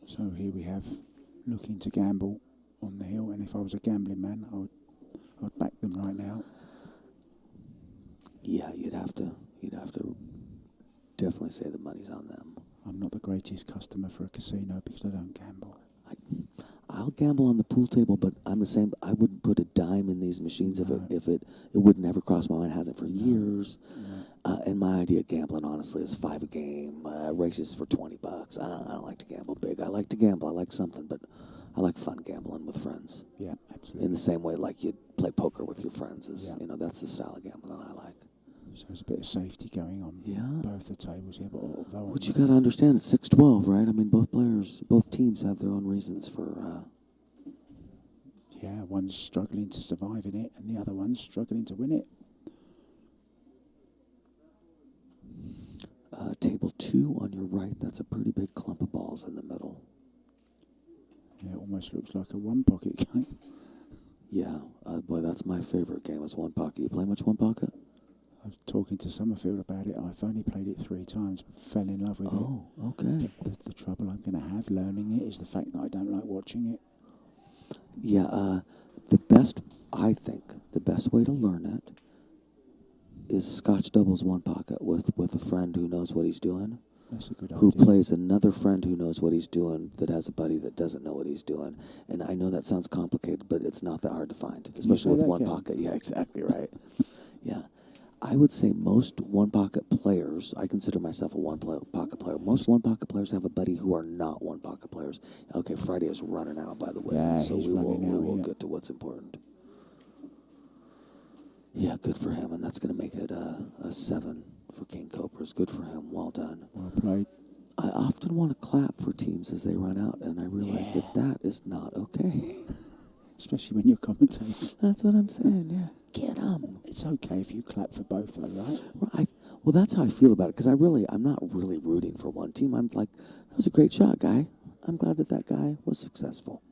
So here we have looking to gamble on the hill, and if I was a gambling man, I would back them right now. Yeah, you'd have to definitely say the money's on them. I'm not the greatest customer for a casino because I don't gamble. I'll gamble on the pool table, but I'm the same. I wouldn't put a dime in these machines No. if it would never cross my mind. It hasn't for No. years. No. And my idea of gambling, honestly, is $5 a game, races for $20. I don't like to gamble big. I like to gamble. I like something, but I like fun gambling with friends. Yeah, absolutely. In the same way, like you'd play poker with your friends. Yeah. That's the style of gambling I like. So there's a bit of safety going on. Yeah. Both the tables here, but although What you got to understand, it's 6-12, right? I mean, both teams have their own reasons for. Yeah, one's struggling to survive in it, and the other one's struggling to win it. Table 2 on your right, that's a pretty big clump of balls in the middle. Yeah, it almost looks like a one-pocket game. Yeah, boy, that's my favorite game is one pocket. You play much one pocket? I was talking to Summerfield about it. I've only played it 3 times, but fell in love with it. Oh, okay. But the trouble I'm going to have learning it is the fact that I don't like watching it. Yeah, I think the best way to learn it is Scotch doubles one pocket with a friend who knows what he's doing. That's a good Who idea. plays another friend who knows what he's doing that has a buddy that doesn't know what he's doing. And I know that sounds complicated, but it's not that hard to find, Can you especially say with that one again? pocket. Yeah, exactly right. Yeah. I would say most one-pocket players, I consider myself a one-pocket player. Most one-pocket players have a buddy who are not one-pocket players. Okay, Friday is running out, by the way, Yeah, so he's we running out, will yeah. get to what's important. Yeah, good for him, and that's going to make it a 7 for King Cobras. Good for him. Well done. Well played. I often want to clap for teams as they run out, and I realize that is not okay. Especially when you're commentating. That's what I'm saying, yeah. Get 'em. It's okay if you clap for both, though, right? Right. Well, that's how I feel about it, because I'm not really rooting for one team. I'm like, that was a great shot, guy. I'm glad that guy was successful.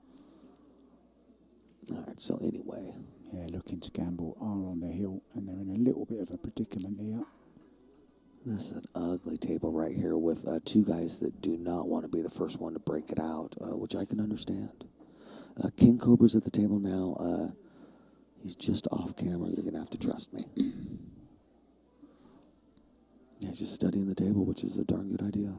All right, so anyway. Yeah, looking to gamble are on the hill, and they're in a little bit of a predicament here. This is an ugly table right here with 2 guys that do not want to be the first one to break it out, which I can understand. King Cobra's at the table now. He's just off camera. You're going to have to trust me. Yeah, he's just studying the table, which is a darn good idea.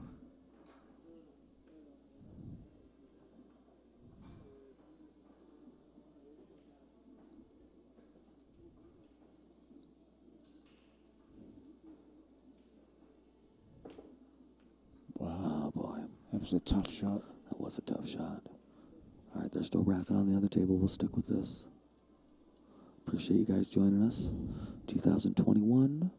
Wow. Oh, boy. That was a tough shot. That was a tough shot. All right, they're still racking on the other table. We'll stick with this. Appreciate you guys joining us. 2021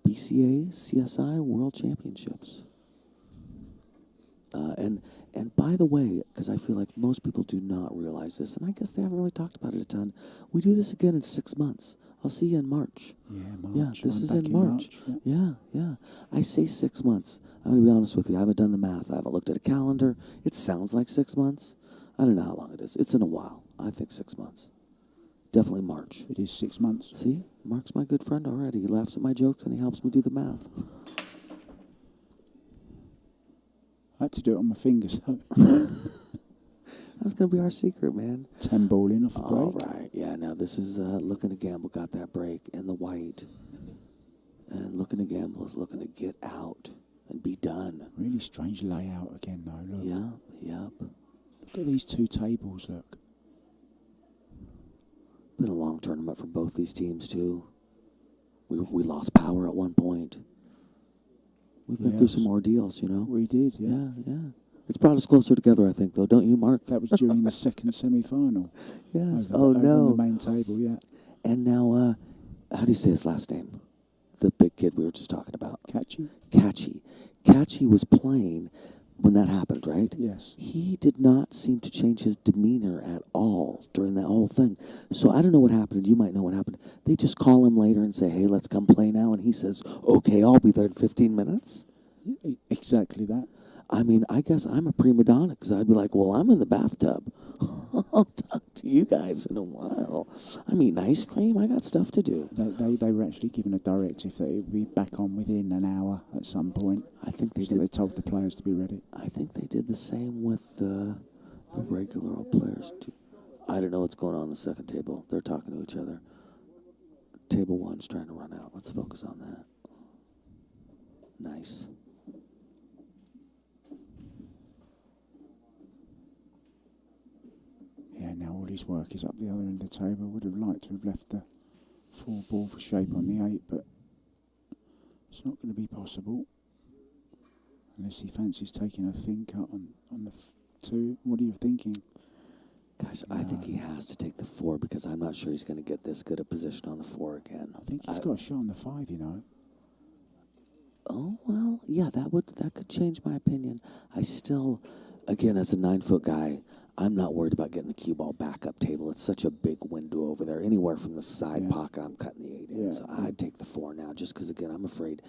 BCA CSI World Championships. And by the way, because I feel like most people do not realize this, and I guess they haven't really talked about it a ton, we do this again in 6 months. I'll see you in March. Yeah, March. Yeah, this I'm is back in March. Yeah. Yeah. I say 6 months. I'm going to be honest with you. I haven't done the math. I haven't looked at a calendar. It sounds like 6 months. I don't know how long it is. It's in a while. I think 6 months. Definitely March. It is 6 months. See? Mark's my good friend already. He laughs at my jokes and he helps me do the math. I had to do it on my fingers, though. That's going to be our secret, man. 10 ball in off the break. All right. Yeah, now this is Looking to Gamble got that break in the white. And Looking to Gamble is looking to get out and be done. Really strange layout again, though. Look. Yep. Look at these 2 tables, look. Been a long tournament for both these teams, too. We lost power at one point. We've been through some ordeals, you know. We did, yeah. Yeah. It's brought us closer together, I think, though. Don't you, Mark? That was during the second semi-final. Yes. Over no. on the main table, yeah. And now, how do you say his last name? The big kid we were just talking about. Catchy? Catchy was playing when that happened, right? Yes. He did not seem to change his demeanor at all during that whole thing. So I don't know what happened. You might know what happened. They just call him later and say, hey, let's come play now. And he says, okay, I'll be there in 15 minutes. Exactly that. I mean, I guess I'm a prima donna because I'd be like, well, I'm in the bathtub. I'll talk to you guys in a while. I'm eating ice cream. I got stuff to do. They were actually given a directive that it would be back on within an hour at some point. I think they so did. They told the players to be ready. I think they did the same with the regular old players, too. I don't know what's going on the second table. They're talking to each other. Table 1's trying to run out. Let's focus on that. Nice. Yeah, now all his work is up the other end of the table. Would have liked to have left the 4 ball for shape on the 8, but it's not going to be possible. Unless he fancies taking a thin cut on the 2. What are you thinking? Gosh, I think he has to take the 4 because I'm not sure he's going to get this good a position on the 4 again. I think he's got a shot on the 5, you know. Oh, well, yeah, that could change my opinion. I still, again, as a 9-foot guy, I'm not worried about getting the cue ball back up table. It's such a big window over there. Anywhere from the side pocket, I'm cutting the 8 in. Yeah. So I'd take the 4 now just because, again, I'm afraid.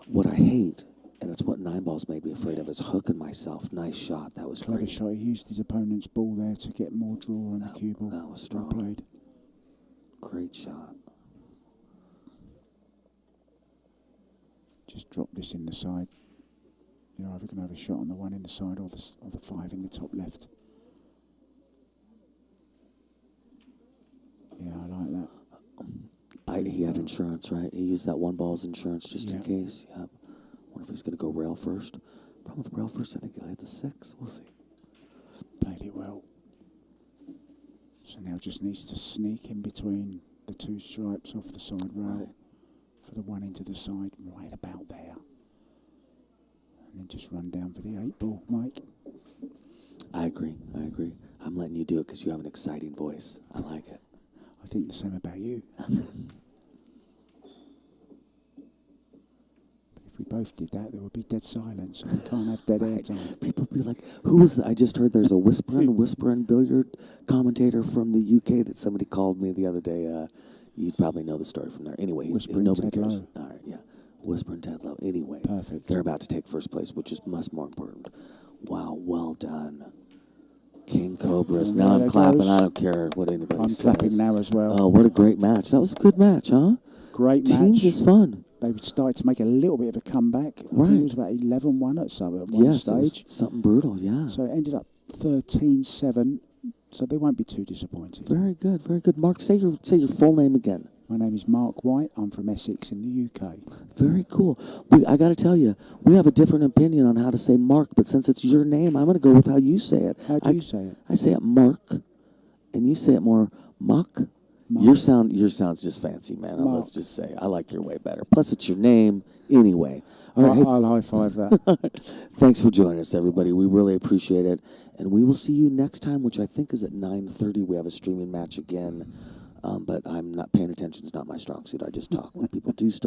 What I hate, and it's what 9 balls made me afraid of, is hooking myself. Nice shot. That was Clever great. shot. He used his opponent's ball there to get more draw on the cue ball. That was strong. Well played. Great shot. drop this in the side. You're either going to have a shot on the 1 in the side or the 5 in the top left. Yeah, I like that. He had insurance, right? He used that 1 ball as insurance just in Yeah. case. Yeah. Wonder if he's going to go rail first. Problem with rail first, I think he'll hit the 6. We'll see. Played it well. So now just needs to sneak in between the 2 stripes off the side rail Right. for the 1 into the side, right about there. And then just run down for the 8 ball, Mike. I agree. I'm letting you do it because you have an exciting voice. I like it. I think the same about you. But if we both did that, there would be dead silence. We can't have dead air time. People be like, who was that? I just heard there's a whispering billiard commentator from the UK that somebody called me the other day. You'd probably know the story from there. Anyway, Whispering nobody Ted cares. Lowe. All right, yeah. Whispering Ted Lowe. Anyway, Perfect. they're about to take first place, which is much more important. Wow, well done. King Cobras. And Now there I'm clapping. goes. I don't care what anybody I'm says. clapping now as well. Oh, what a great match. That was a good match, huh? Great match. Teams is fun. They started to make a little bit of a comeback. I Right. think it was about 11-1 at one Yes, it was stage. something brutal, yeah. So it ended up 13-7. So they won't be too disappointed. Very good, very good. Mark, say your full name again. My name is Mark White. I'm from Essex in the UK. Very cool. I got to tell you, we have a different opinion on how to say Mark, but since it's your name, I'm going to go with how you say it. How do you say it? I say it Mark, and you say it more Mock. Mark. Your sound's just fancy, man. Mark. Let's just say I like your way better. Plus, it's your name anyway. All right. I'll high five that. Thanks for joining us, everybody. We really appreciate it, and we will see you next time, which I think is at 9:30. We have a streaming match again, but I'm not paying attention. It's not my strong suit. I just talk when people do stuff.